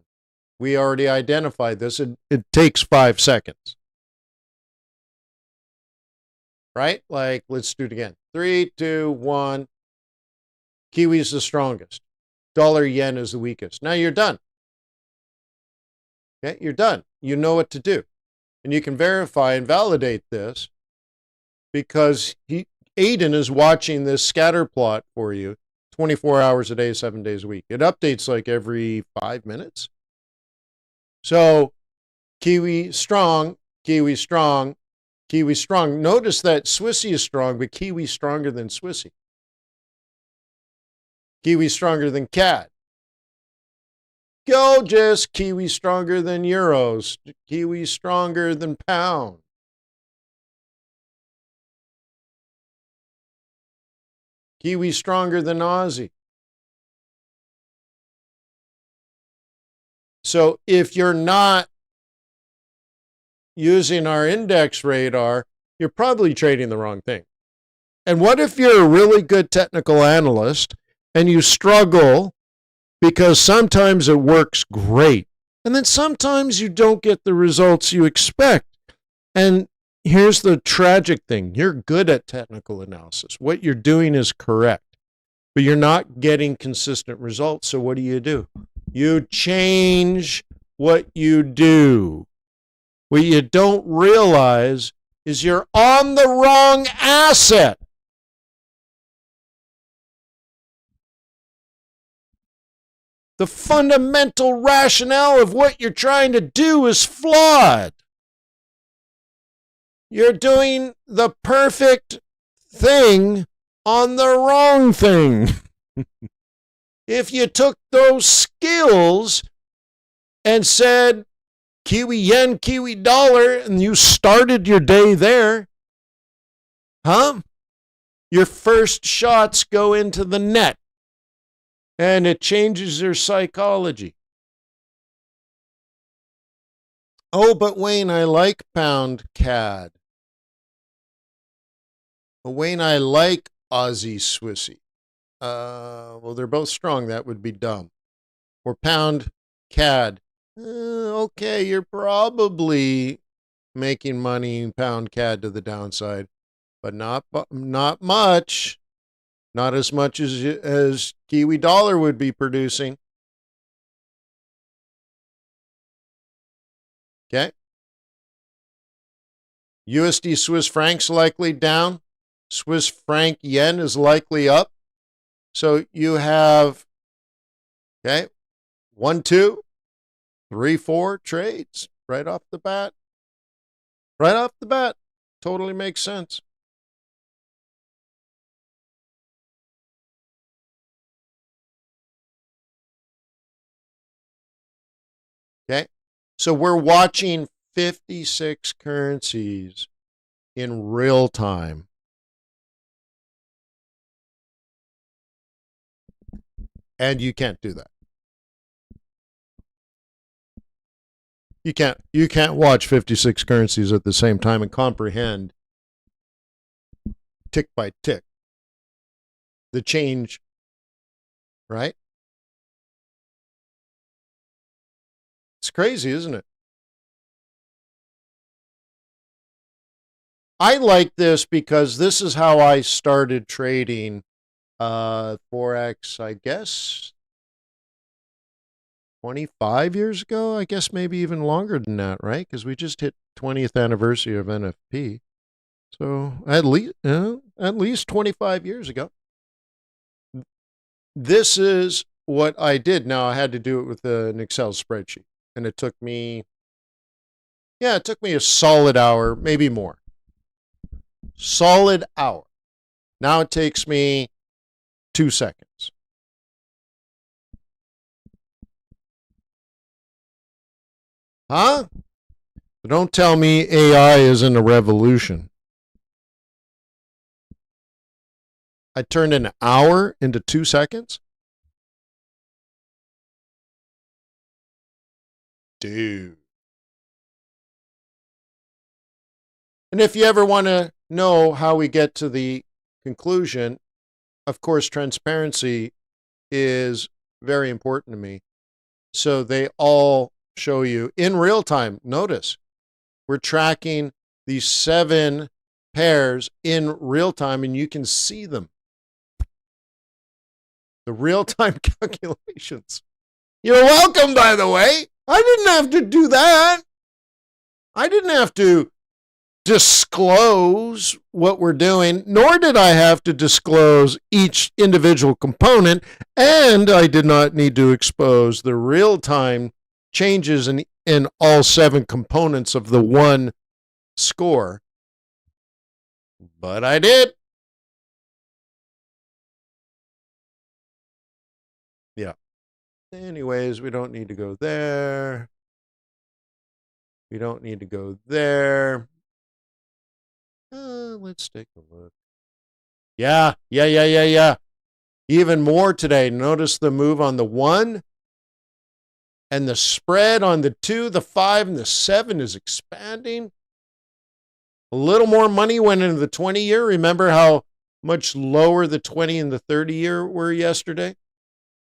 We already identified this. It takes 5 seconds. Right? Like, let's do it again. 3, 2, 1. Kiwi is the strongest. Dollar yen is the weakest. Now you're done. Okay, you're done. You know what to do. And you can verify and validate this because Aiden is watching this scatter plot for you 24 hours a day, 7 days a week. It updates like every 5 minutes. So Kiwi strong, Kiwi strong, Kiwi strong. Notice that Swissy is strong, but Kiwi stronger than Swissy. Kiwi stronger than CAD. Gorgeous. Kiwi stronger than euros. Kiwi stronger than pound. Kiwi stronger than Aussie. So if you're not using our index radar, you're probably trading the wrong thing. And what if you're a really good technical analyst and you struggle because sometimes it works great, and then sometimes you don't get the results you expect? And here's the tragic thing. You're good at technical analysis. What you're doing is correct, but you're not getting consistent results. So what do? You change what you do. What you don't realize is you're on the wrong asset. The fundamental rationale of what you're trying to do is flawed. You're doing the perfect thing on the wrong thing. If you took those skills and said Kiwi yen, Kiwi dollar, and you started your day there, your first shots go into the net. And it changes their psychology. Oh, but Wayne, I like pound CAD. Well, Wayne, I like Aussie Swissy. Well, they're both strong. That would be dumb. Or pound CAD. Okay, you're probably making money in pound CAD to the downside, but not much. Not as much as Kiwi dollar would be producing. Okay. USD Swiss francs likely down. Swiss franc yen is likely up. So you have, 1, 2, 3, 4 trades right off the bat. Right off the bat. Totally makes sense. Okay, so we're watching 56 currencies in real time. And you can't do that. You can't watch 56 currencies at the same time and comprehend tick by tick the change, right? It's crazy, isn't it? I like this because this is how I started trading Forex, I guess, 25 years ago, I guess maybe even longer than that, right? Because we just hit 20th anniversary of NFP. So at least 25 years ago. This is what I did. Now, I had to do it with an Excel spreadsheet, and it took me a solid hour, maybe more. Solid hour. Now it takes me 2 seconds. Huh? Don't tell me AI isn't a revolution. I turned an hour into 2 seconds? Dude. And if you ever want to know how we get to the conclusion, of course, transparency is very important to me. So they all show you in real time. Notice, we're tracking these 7 pairs in real time, and you can see them. The real-time calculations. You're welcome, by the way. I didn't have to do that. I didn't have to disclose what we're doing, nor did I have to disclose each individual component, and I did not need to expose the real-time changes in all 7 components of the one score. But I did. Yeah. Anyways, we don't need to go there. We don't need to go there. Let's take a look. Yeah. Even more today. Notice the move on the 1 and the spread on the 2, the 5, and the 7 is expanding. A little more money went into the 20-year. Remember how much lower the 20 and the 30-year were yesterday?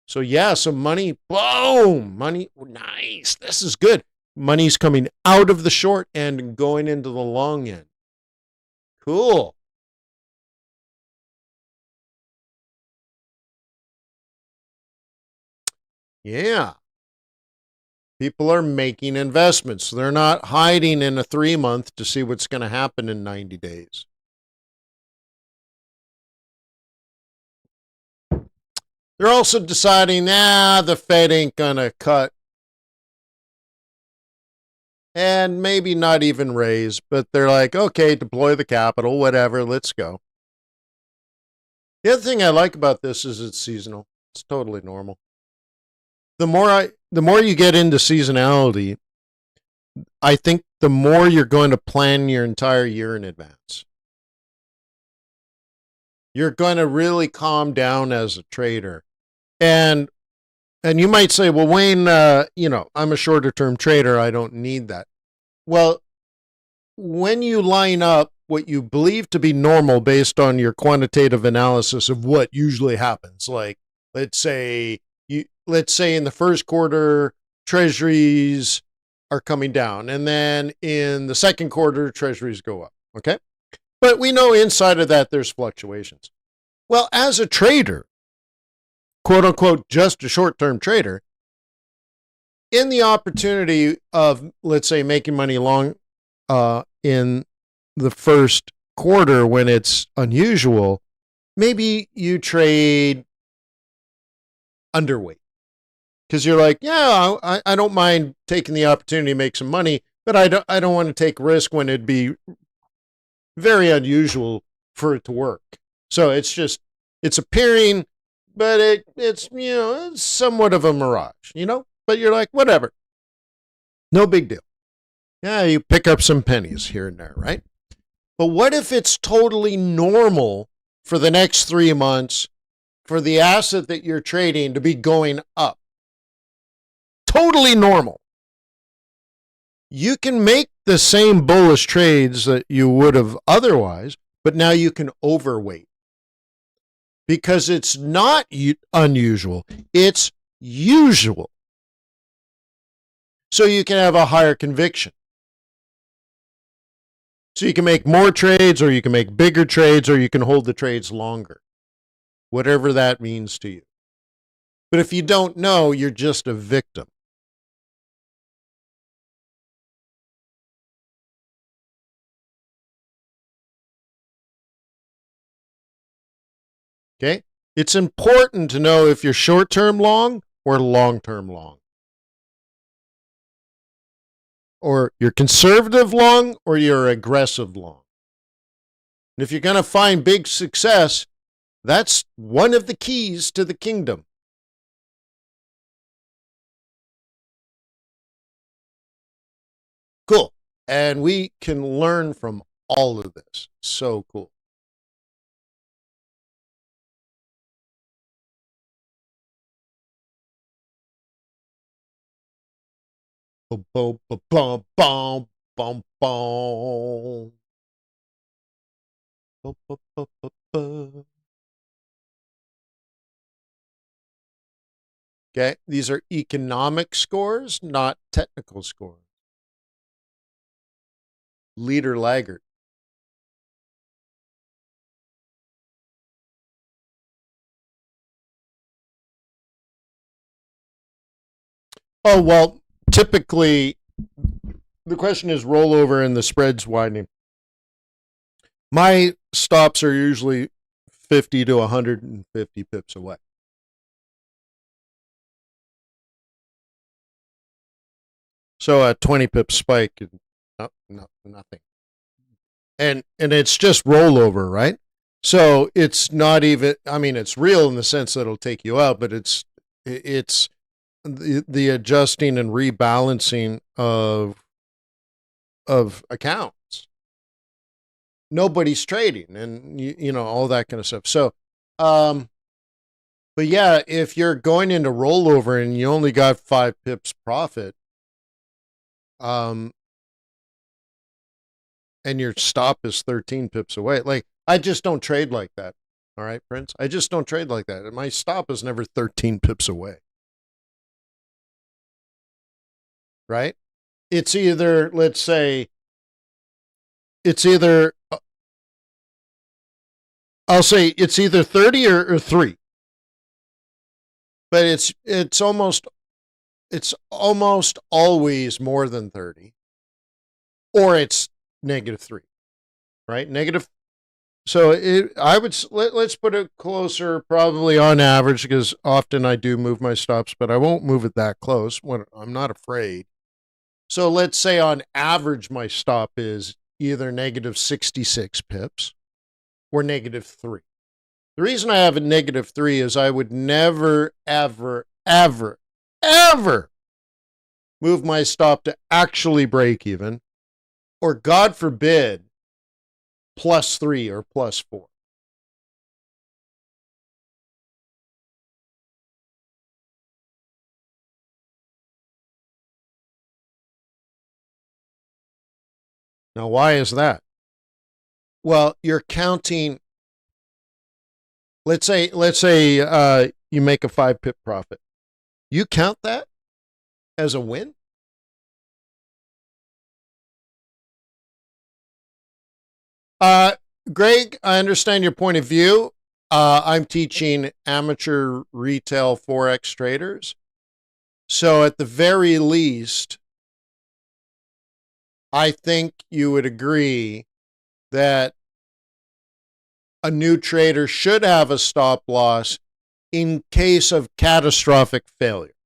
So yeah, some money, boom, money, nice. This is good. Money's coming out of the short end and going into the long end. Cool. Yeah. People are making investments. They're not hiding in a 3-month to see what's going to happen in 90 days. They're also deciding, the Fed ain't going to cut. And maybe not even raise, but they're like, okay, deploy the capital, whatever, let's go. The other thing I like about this is it's seasonal. It's totally normal. The more you get into seasonality, I think the more you're going to plan your entire year in advance. You're going to really calm down as a trader. And you might say, well, Wayne, I'm a shorter term trader. I don't need that. Well, when you line up what you believe to be normal based on your quantitative analysis of what usually happens, like let's say in the first quarter, treasuries are coming down, and then in the second quarter, treasuries go up. Okay. But we know inside of that, there's fluctuations. Well, as a trader, quote unquote, just a short-term trader, in the opportunity of, let's say, making money long in the first quarter when it's unusual, maybe you trade underweight. Because you're like, I don't mind taking the opportunity to make some money, but I don't want to take risk when it'd be very unusual for it to work. So it's appearing, but it's somewhat of a mirage, But you're like, whatever. No big deal. Yeah, you pick up some pennies here and there, right? But what if it's totally normal for the next 3 months for the asset that you're trading to be going up? Totally normal. You can make the same bullish trades that you would have otherwise, but now you can overweight. Because it's not unusual, it's usual. So you can have a higher conviction. So you can make more trades, or you can make bigger trades, or you can hold the trades longer. Whatever that means to you. But if you don't know, you're just a victim. Okay? It's important to know if you're short-term long or long-term long. Or you're conservative long or you're aggressive long. And if you're going to find big success, that's one of the keys to the kingdom. Cool. And we can learn from all of this. So cool. Boom, boom, boom, boom, boom, boom, boom. Boom, boom, boom, boom, boom. Okay, these are economic scores, not technical scores. Leader laggard. Oh, well, typically the question is rollover and the spread's widening. My stops are usually 50 to 150 pips away. So a 20 pip spike, nothing. And it's just rollover, right? So it's not even, I mean, it's real in the sense that it'll take you out, but it's the adjusting and rebalancing of accounts. Nobody's trading and you know all that kind of stuff. So but yeah, if you're going into rollover and you only got 5 pips profit, and your stop is 13 pips away, like I just don't trade like that. All right, Prince, I just don't trade like that. My stop is never 13 pips away. Right? It's either, let's say, I'll say it's either 30 or 3. But it's almost always more than 30. Or it's -3. Right? Negative. So let's put it closer, probably on average, because often I do move my stops, but I won't move it that close when I'm not afraid. So let's say on average, my stop is either -66 pips or -3. The reason I have a -3 is I would never, ever, ever, ever move my stop to actually break even, or God forbid, +3 or +4. Now, why is that? Well, you're counting. Let's say you make a 5 pip profit. You count that as a win? Greg, I understand your point of view. I'm teaching amateur retail Forex traders. So at the very least, I think you would agree that a new trader should have a stop loss in case of catastrophic failure.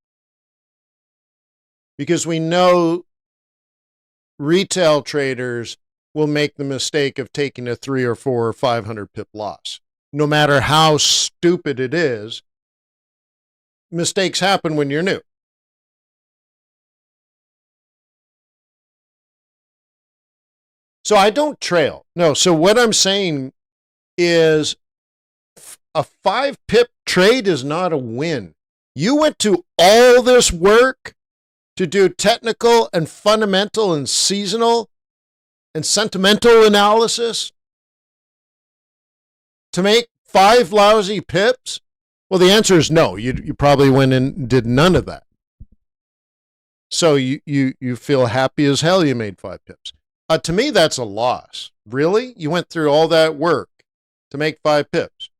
Because we know retail traders will make the mistake of taking a 3 or 4 or 500 pip loss. No matter how stupid it is, mistakes happen when you're new. So I don't trail. No, so what I'm saying is a 5 pip trade is not a win. You went to all this work to do technical and fundamental and seasonal and sentimental analysis to make 5 lousy pips? Well, the answer is no. You probably went and did none of that. So you feel happy as hell you made 5 pips. To me, that's a loss. Really? You went through all that work to make 5 pips?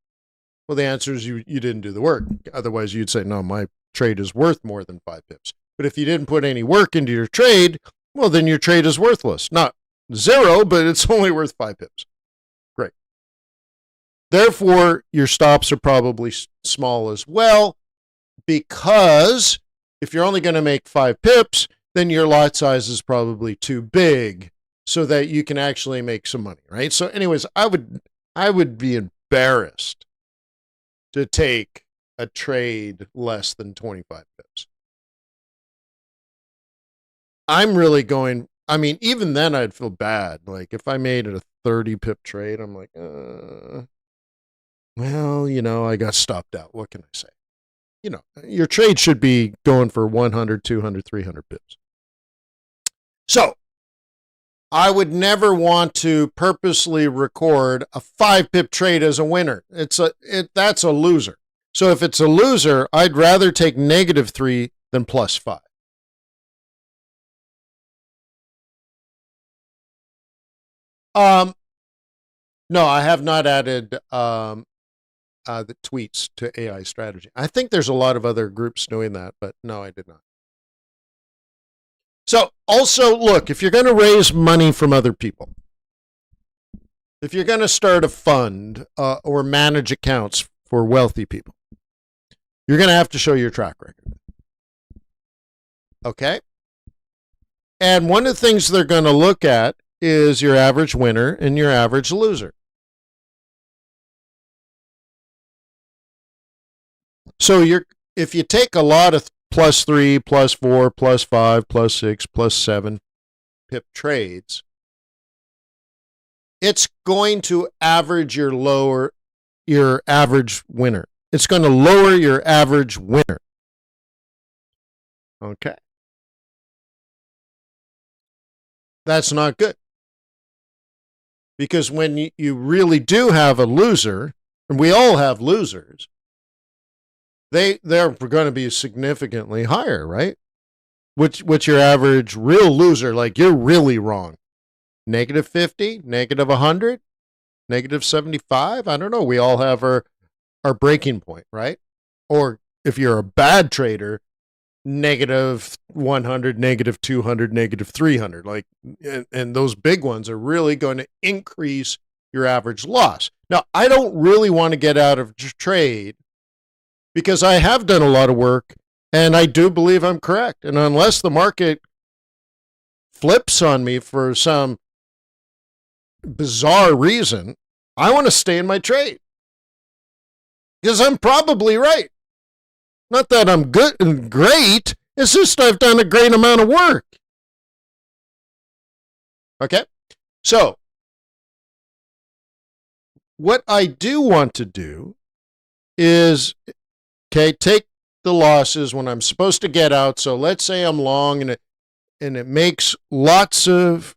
Well, the answer is you didn't do the work. Otherwise, you'd say, no, my trade is worth more than 5 pips. But if you didn't put any work into your trade, well, then your trade is worthless. Not 0, but it's only worth 5 pips. Great. Therefore, your stops are probably small as well, because if you're only going to make 5 pips, then your lot size is probably too big so that you can actually make some money, right? So anyways, I would be embarrassed to take a trade less than 25 pips. I'm really going, I mean, even then I'd feel bad. Like if I made it a 30 pip trade, I'm like, well, I got stopped out. What can I say? Your trade should be going for 100, 200, 300 pips. So I would never want to purposely record a 5 pip trade as a winner. That's a loser. So if it's a loser, I'd rather take -3 than +5. No, I have not added the tweets to AI strategy. I think there's a lot of other groups doing that, but no, I did not. So also, look, if you're going to raise money from other people, if you're going to start a fund or manage accounts for wealthy people, you're going to have to show your track record. Okay? And one of the things they're going to look at is your average winner and your average loser. So if you take a lot of +3, +4, +5, +6, +7 pip trades, it's going to average your average winner. It's going to lower your average winner. Okay. That's not good. Because when you really do have a loser, and we all have losers, they're going to be significantly higher, right? What's your average real loser? Like you're really wrong. -50, -100, -75. I don't know. We all have our breaking point, right? Or if you're a bad trader, -100, -200, -300. Like, and those big ones are really going to increase your average loss. Now, I don't really want to get out of trade because I have done a lot of work and I do believe I'm correct. And unless the market flips on me for some bizarre reason, I want to stay in my trade because I'm probably right. Not that I'm good and great. It's just I've done a great amount of work. Okay? So, what I do want to do is, take the losses when I'm supposed to get out. So let's say I'm long and it makes lots of,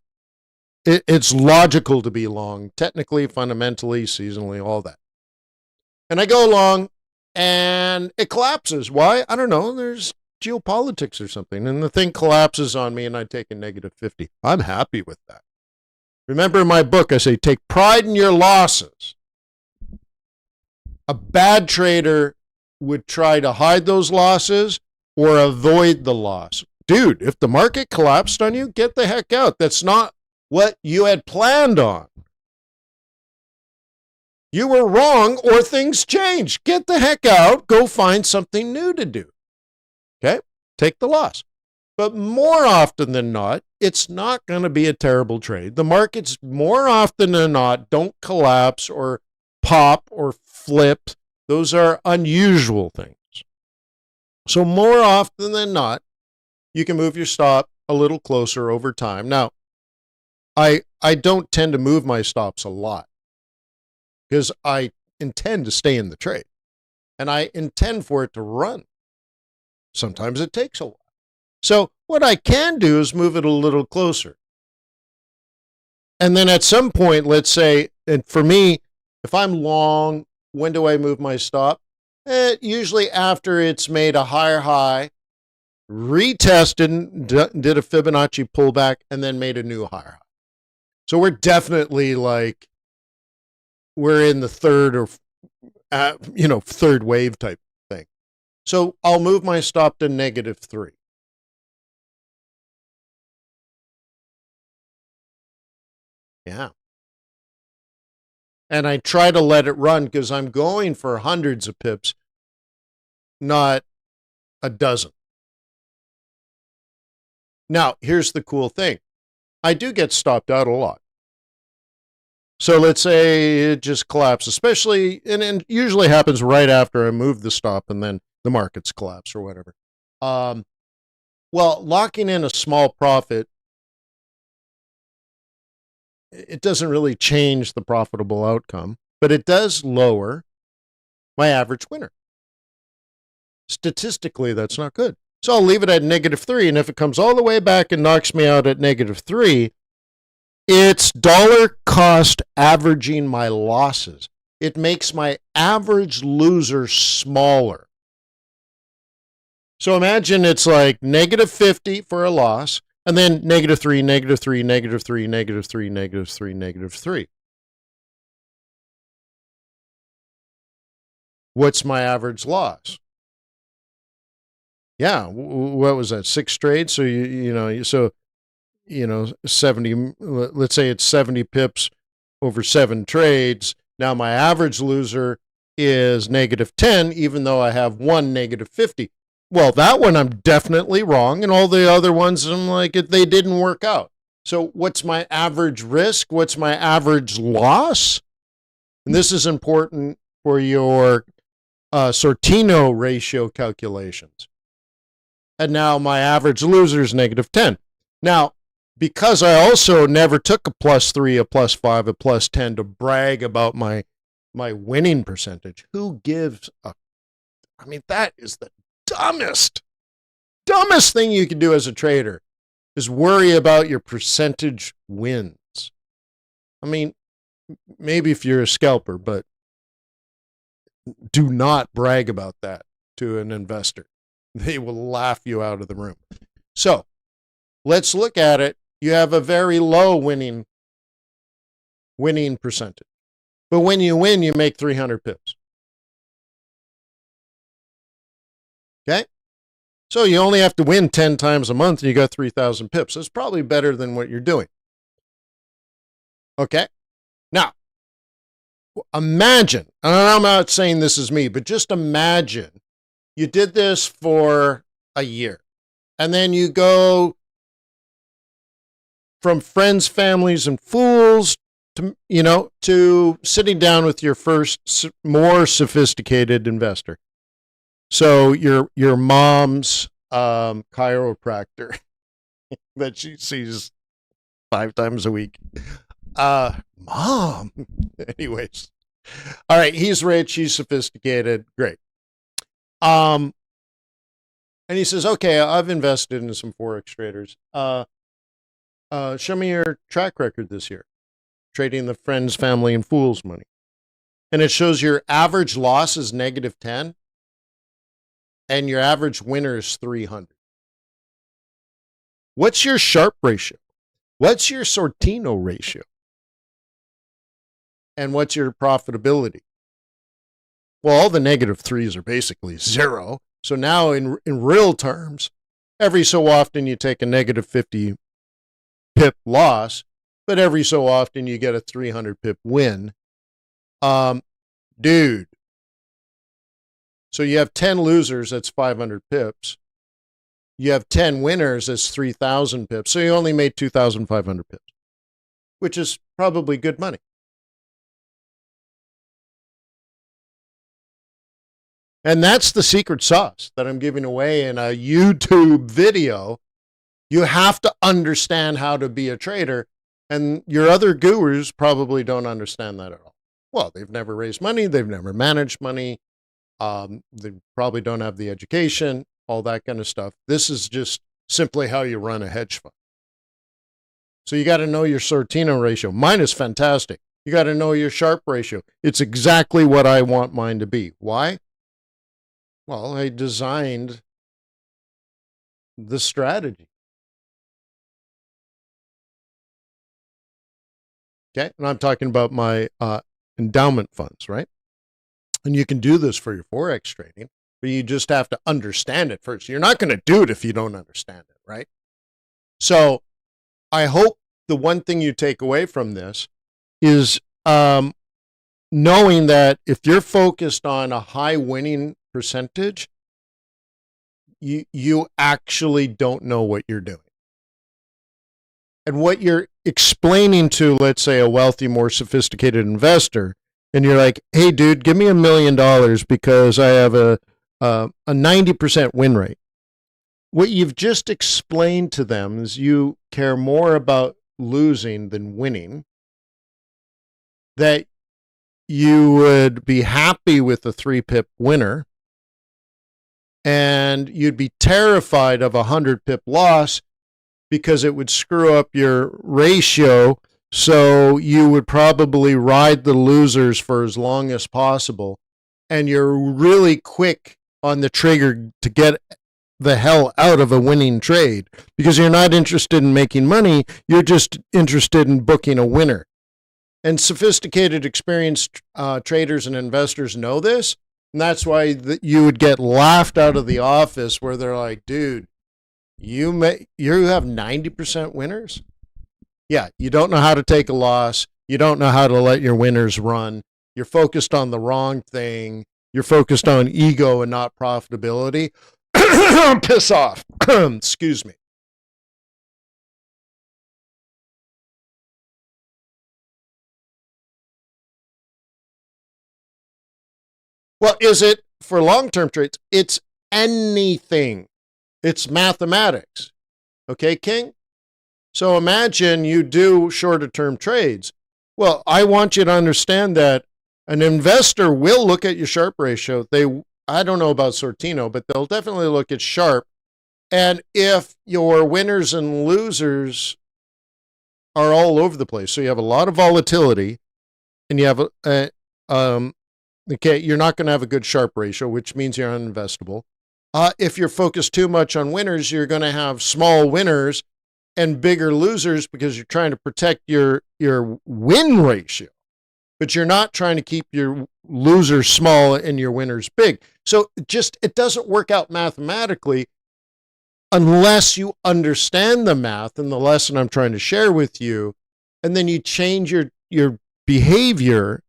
it's logical to be long, technically, fundamentally, seasonally, all that. And I go along and it collapses. Why? I don't know. There's geopolitics or something. And the thing collapses on me and I take a -50. I'm happy with that. Remember in my book, I say, take pride in your losses. A bad trader would try to hide those losses or avoid the loss. Dude, if the market collapsed on you, get the heck out. That's not what you had planned on. You were wrong or things changed. Get the heck out. Go find something new to do. Okay? Take the loss. But more often than not, it's not going to be a terrible trade. The markets, more often than not, don't collapse or pop or flip. Those are unusual things. So more often than not, you can move your stop a little closer over time. Now, I don't tend to move my stops a lot because I intend to stay in the trade and I intend for it to run. Sometimes it takes a while. So what I can do is move it a little closer. And then at some point, let's say, and for me, if I'm long, when do I move my stop? Usually after it's made a higher high, retested, did a Fibonacci pullback, and then made a new higher high. So we're definitely we're in the third or, third wave type thing. So I'll move my stop to -3. Yeah. And I try to let it run because I'm going for hundreds of pips, not a dozen. Now, here's the cool thing. I do get stopped out a lot. So let's say it just collapses, especially, and it usually happens right after I move the stop and then the markets collapse or whatever. Well, locking in a small profit, it doesn't really change the profitable outcome, but it does lower my average winner. Statistically, that's not good. So I'll leave it at -3, and if it comes all the way back and knocks me out at -3, it's dollar cost averaging my losses. It makes my average loser smaller. So imagine it's like -50 for a loss, and then -3, -3, -3, -3, -3, -3. What's my average loss? Yeah, what was that? 6 trades. So you know 70. Let's say it's 70 pips over 7 trades. Now my average loser is -10, even though I have one -50. Well, that one I'm definitely wrong, and all the other ones I'm like they didn't work out. So what's my average risk? What's my average loss? And this is important for your Sortino ratio calculations. And now my average loser is -10. Now, because I also never took a +3, a +5, a +10 to brag about my winning percentage, who gives a... I mean, that is the dumbest thing you can do as a trader, is worry about your percentage wins. I mean, maybe if you're a scalper, but do not brag about that to an investor. They will laugh you out of the room. So let's look at it. You have a very low winning percentage. But when you win, you make 300 pips. Okay? So you only have to win 10 times a month and you got 3,000 pips. That's probably better than what you're doing. Okay? Now, imagine, and I'm not saying this is me, but just imagine you did this for a year, and then you go from friends, families, and fools to sitting down with your first more sophisticated investor. So your mom's chiropractor that she sees 5 times a week. Mom. Anyways. All right, he's rich, he's sophisticated, great. And he says, okay, I've invested in some Forex traders. Show me your track record this year, trading the friends, family, and fools money. And it shows your average loss is -10, and your average winner is 300. What's your Sharpe ratio? What's your Sortino ratio? And what's your profitability? Well, all the -3s are basically 0. So now in real terms, every so often you take a -50 pip loss, but every so often you get a 300 pip win. Dude. So you have 10 losers, that's 500 pips. You have 10 winners, that's 3,000 pips. So you only made 2,500 pips, which is probably good money. And that's the secret sauce that I'm giving away in a YouTube video. You have to understand how to be a trader, and your other gurus probably don't understand that at all. Well, they've never raised money. They've never managed money. They probably don't have the education, all that kind of stuff. This is just simply how you run a hedge fund. So you got to know your Sortino ratio. Mine is fantastic. You got to know your Sharpe ratio. It's exactly what I want mine to be. Why? Well, I designed the strategy. Okay, and I'm talking about my endowment funds, right? And you can do this for your Forex trading, but you just have to understand it first. You're not going to do it if you don't understand it, right? So I hope the one thing you take away from this is knowing that if you're focused on a high winning percentage, you actually don't know what you're doing. And what you're explaining to, let's say, a wealthy, more sophisticated investor, and you're like, hey, dude, give me $1 million because I have a 90% win rate. What you've just explained to them is you care more about losing than winning, that you would be happy with a 3-pip winner, and you'd be terrified of a 100-pip loss because it would screw up your ratio, so you would probably ride the losers for as long as possible, and you're really quick on the trigger to get the hell out of a winning trade because you're not interested in making money, you're just interested in booking a winner. And sophisticated, experienced traders and investors know this, and that's why you would get laughed out of the office where they're like, dude, you have 90% winners? Yeah, you don't know how to take a loss. You don't know how to let your winners run. You're focused on the wrong thing. You're focused on ego and not profitability. Piss off. Excuse me. Well, is it for long-term trades? It's anything. It's mathematics. Okay, King? So imagine you do shorter-term trades. Well, I want you to understand that an investor will look at your Sharpe ratio. I don't know about Sortino, but they'll definitely look at Sharpe. And if your winners and losers are all over the place, so you have a lot of volatility, and you have okay, you're not going to have a good Sharpe ratio, which means you're uninvestable. If you're focused too much on winners, you're going to have small winners and bigger losers because you're trying to protect your win ratio, but you're not trying to keep your losers small and your winners big. So it doesn't work out mathematically unless you understand the math and the lesson I'm trying to share with you, and then you change your behavior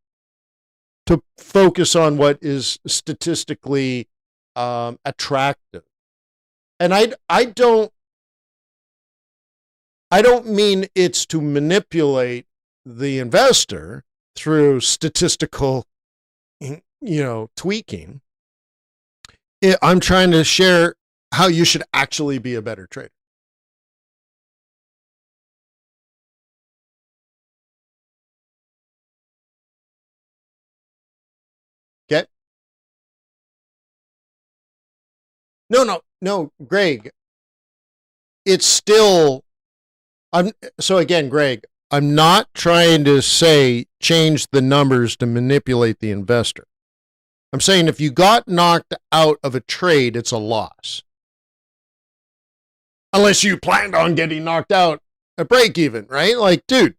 to focus on what is statistically attractive. And I don't mean it's to manipulate the investor through statistical, tweaking. I'm trying to share how you should actually be a better trader. Okay? No, Greg. It's still, Greg, I'm not trying to say change the numbers to manipulate the investor. I'm saying if you got knocked out of a trade, it's a loss. Unless you planned on getting knocked out at break even, right? Like, dude.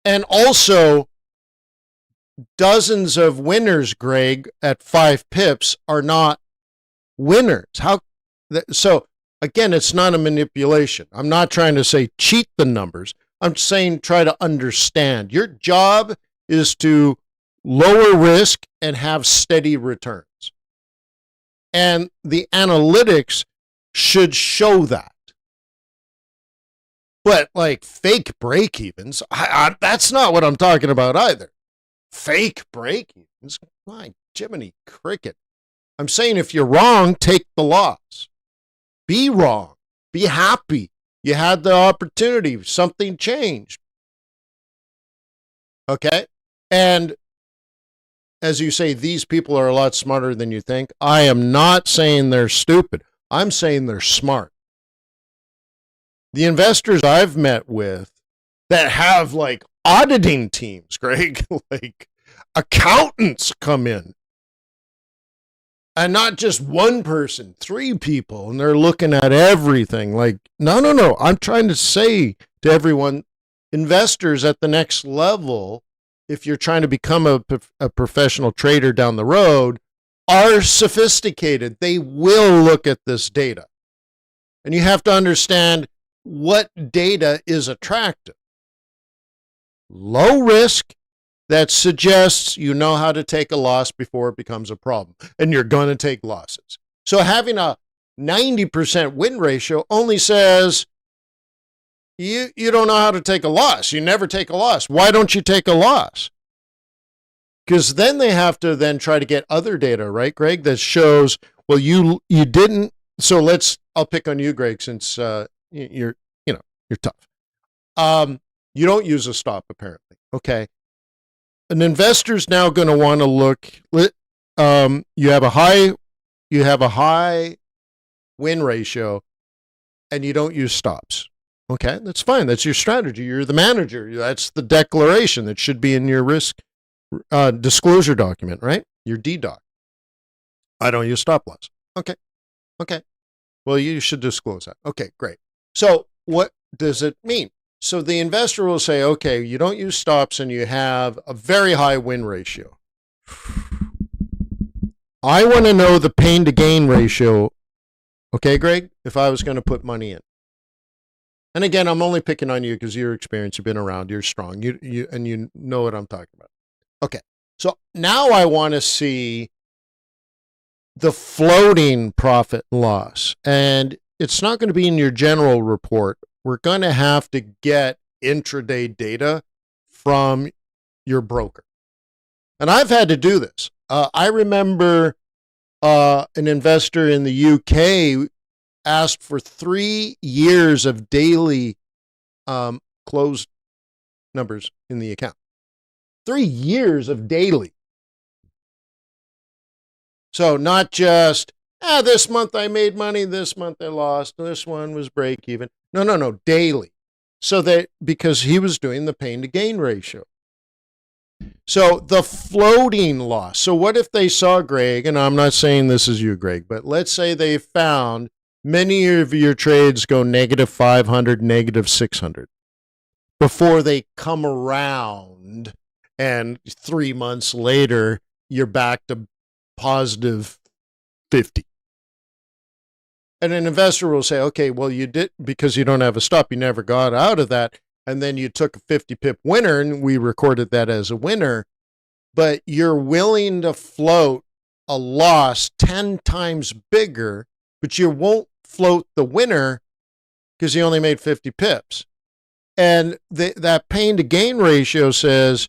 And also, dozens of winners, Greg, at 5 pips are not winners. So again, it's not a manipulation. I'm not trying to say cheat the numbers. I'm saying try to understand. Your job is to lower risk and have steady returns. And the analytics should show that. But like fake break-evens, that's not what I'm talking about either. Fake break-evens? My Jiminy Cricket. I'm saying if you're wrong, take the loss. Be wrong. Be happy. You had the opportunity. Something changed. Okay? And as you say, these people are a lot smarter than you think. I am not saying they're stupid. I'm saying they're smart. The investors I've met with that have like auditing teams, Greg, like accountants come in. And not just one person, 3 people, and they're looking at everything. Like, no. I'm trying to say to everyone, investors at the next level, if you're trying to become a professional trader down the road, are sophisticated. They will look at this data. And you have to understand what data is attractive. low risk that suggests you know how to take a loss before it becomes a problem, and you're going to take losses. So having a 90% win ratio only says you don't know how to take a loss. You never take a loss. Why don't you take a loss? Because then they have to then try to get other data, right, Greg, that shows, well, you didn't. So I'll pick on you, Greg, since you're tough. You don't use a stop, apparently. Okay. An investor's now going to want to look. You have a high win ratio, and you don't use stops. Okay, that's fine. That's your strategy. You're the manager. That's the declaration that should be in your risk disclosure document, right? Your DDoc. I don't use stop loss. Okay. Well, you should disclose that. Okay, great. So what does it mean? So the investor will say, okay, you don't use stops and you have a very high win ratio. I want to know the pain to gain ratio. Okay, Greg, if I was going to put money in. And again, I'm only picking on you because you're experienced, you've been around, you're strong, you know what I'm talking about. Okay, so now I want to see the floating profit and loss. And it's not going to be in your general report. We're going to have to get intraday data from your broker. And I've had to do this. I remember an investor in the UK asked for 3 years of daily closed numbers in the account. 3 years of daily. So not just, this month I made money, this month I lost, this one was break even. No, daily. So because he was doing the pain to gain ratio. So the floating loss. So what if they saw, Greg, and I'm not saying this is you, Greg, but let's say they found many of your trades go negative 500, negative 600 before they come around, and 3 months later, you're back to positive 50. And an investor will say, okay, well, you did, because you don't have a stop, you never got out of that. And then you took a 50 pip winner, and we recorded that as a winner. But you're willing to float a loss 10 times bigger, but you won't float the winner because you only made 50 pips. And that pain to gain ratio says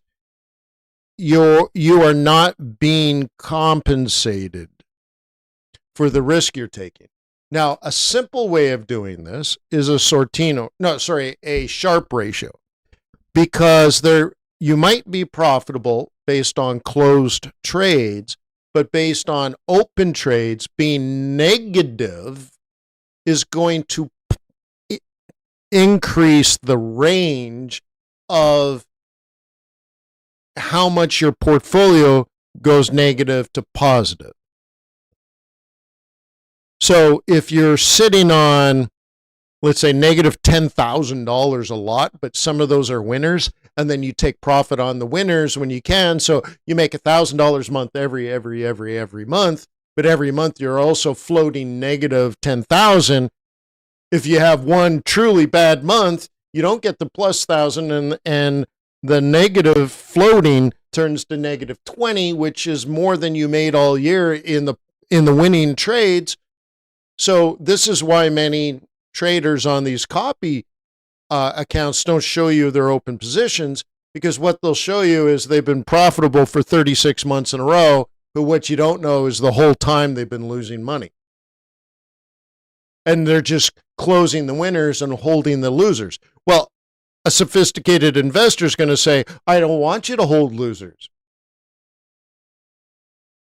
you are not being compensated for the risk you're taking. Now, a simple way of doing this is a Sharpe ratio, because you might be profitable based on closed trades, but based on open trades, being negative is going to increase the range of how much your portfolio goes negative to positive. So if you're sitting on, let's say, negative $10,000 a lot, but some of those are winners, and then you take profit on the winners when you can, so you make $1,000 a month every month, but every month you're also floating negative 10,000. If you have one truly bad month, you don't get the plus 1,000, and the negative floating turns to negative 20, which is more than you made all year in the winning trades. So this is why many traders on these copy accounts don't show you their open positions, because what they'll show you is they've been profitable for 36 months in a row, but what you don't know is the whole time they've been losing money. And they're just closing the winners and holding the losers. Well, a sophisticated investor is going to say, I don't want you to hold losers.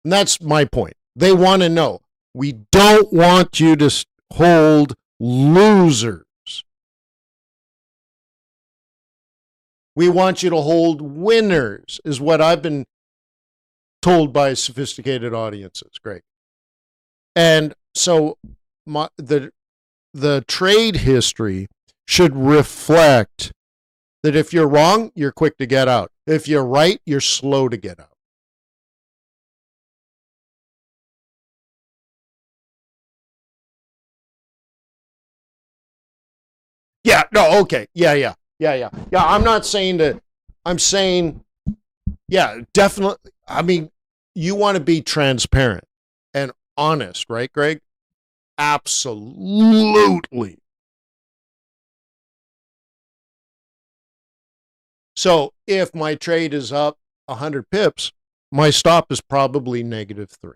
And that's my point. They want to know. We don't want you to hold losers. We want you to hold winners, is what I've been told by sophisticated audiences. Great. And so the trade history should reflect that if you're wrong, you're quick to get out. If you're right, you're slow to get out. Yeah, no, okay. Yeah. I'm not saying to I'm saying, yeah, definitely. I mean, you want to be transparent and honest, right, Greg? Absolutely. So if my trade is up 100 pips, my stop is probably -3.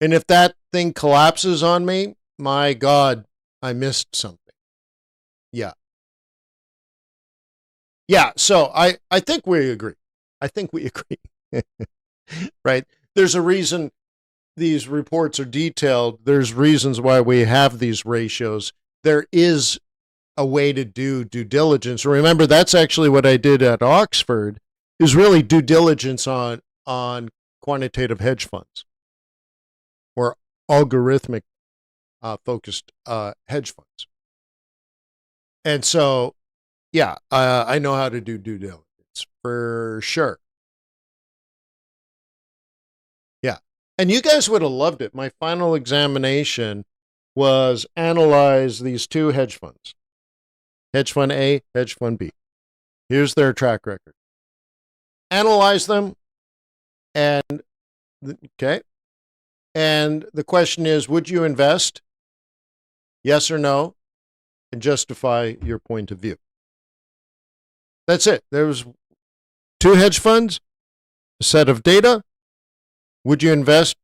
And if that thing collapses on me, my God, I missed something. Yeah. Yeah. So I think we agree. I think we agree. Right. There's a reason these reports are detailed. There's reasons why we have these ratios. There is a way to do due diligence. Remember, that's actually what I did at Oxford, is really due diligence on quantitative hedge funds or algorithmic focused hedge funds. And so, yeah, I know how to do due diligence for sure. Yeah. And you guys would have loved it. My final examination was analyze these two hedge funds, hedge fund A, hedge fund B. Here's their track record. Analyze them, and okay. And the question is, would you invest? Yes or no, and justify your point of view. That's it. There was two hedge funds, a set of data. Would you invest?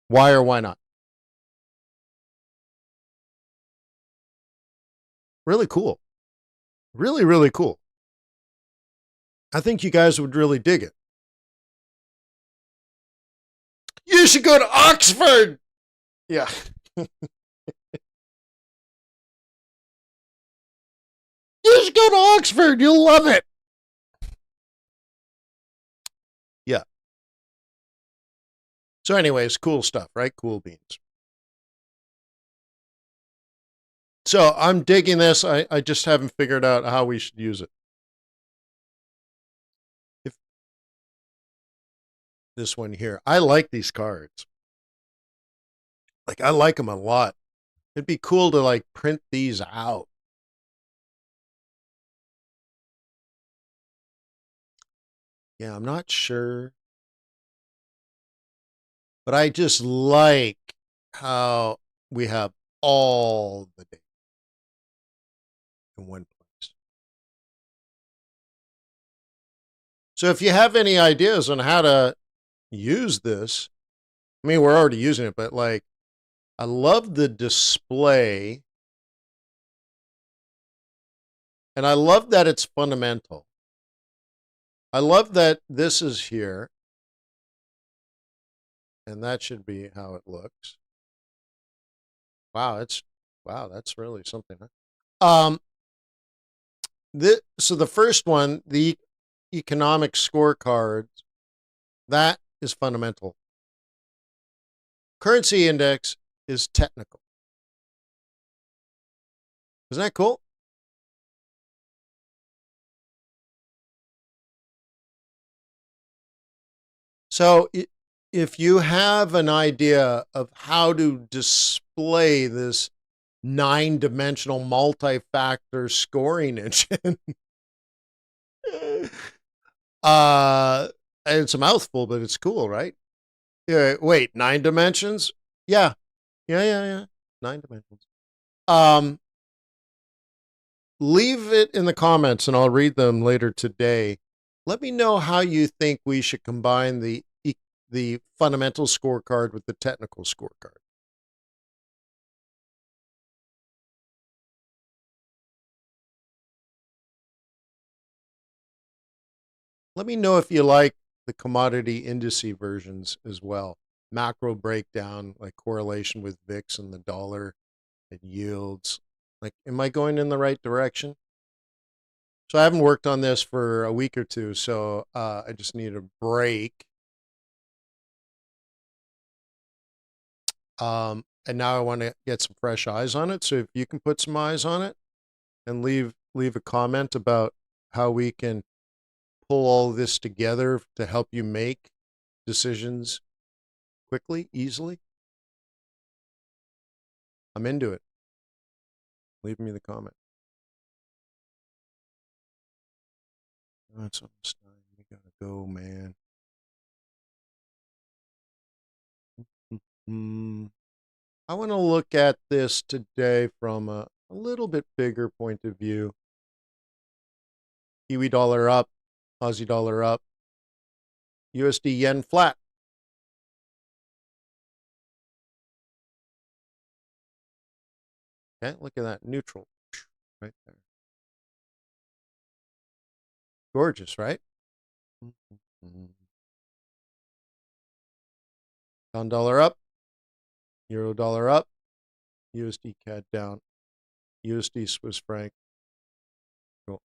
Why or why not? Really cool. Really, really cool. I think you guys would really dig it. You should go to Oxford. Yeah. You should go to Oxford. You'll love it. Yeah. So, anyways, cool stuff, right? Cool beans. So, I'm digging this. I just haven't figured out how we should use it. If this one here, I like these cards. Like, I like them a lot. It'd be cool to like print these out. Yeah, I'm not sure. But I just like how we have all the data in one place. So if you have any ideas on how to use this, I mean, we're already using it, but like, I love the display. And I love that it's fundamental. I love that this is here. And that should be how it looks. Wow, that's really something. Huh? So the first one, the economic scorecards, that is fundamental. Currency index is technical. Isn't that cool? So if you have an idea of how to display this 9-dimensional multi-factor scoring engine, it's a mouthful, but it's cool, right? Yeah, wait, 9 dimensions? Yeah. Yeah. 9 dimensions. Leave it in the comments and I'll read them later today. Let me know how you think we should combine the fundamental scorecard with the technical scorecard. Let me know if you like the commodity indice versions as well. Macro breakdown, like correlation with VIX and the dollar and yields. Like, am I going in the right direction? So I haven't worked on this for a week or two, so I just need a break. And now I want to get some fresh eyes on it. So if you can put some eyes on it and leave a comment about how we can pull all this together to help you make decisions quickly, easily, I'm into it. Leave me the comment. Oh, it's almost time. We gotta go, man. I want to look at this today from a little bit bigger point of view. Kiwi dollar up, Aussie dollar up, USD yen flat. Okay, look at that neutral right there. Gorgeous, right? Pound dollar up, euro dollar up, USD CAD down, USD Swiss franc. Cool.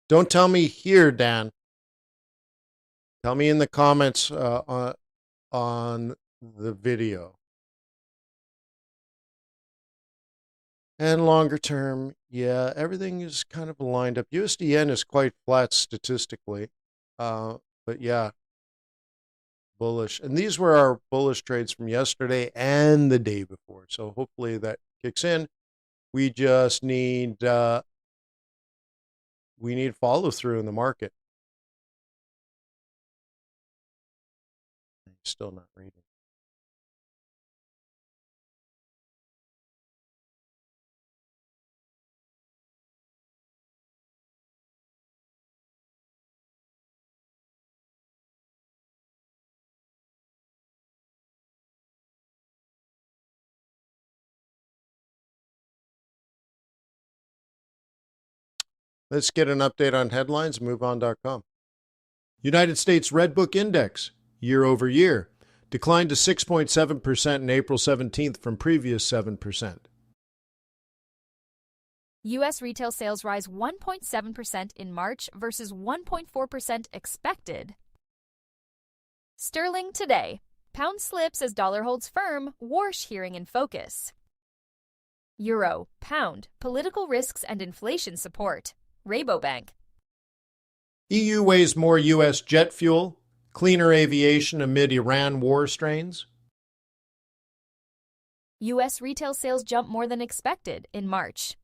Don't tell me here, Dan. Tell me in the comments on the video. And longer term, yeah, everything is kind of lined up. USDN is quite flat statistically, but yeah, bullish. And these were our bullish trades from yesterday and the day before. So hopefully that kicks in. We just need follow through in the market. I'm still not reading. Let's get an update on headlines, moveon.com. United States Redbook Index, year over year, declined to 6.7% in April 17th from previous 7%. U.S. retail sales rise 1.7% in March versus 1.4% expected. Sterling today. Pound slips as dollar holds firm, Warsh hearing in focus. Euro, pound, political risks and inflation support. Rabobank. EU weighs more U.S. jet fuel, cleaner aviation amid Iran war strains. U.S. retail sales jump more than expected in March.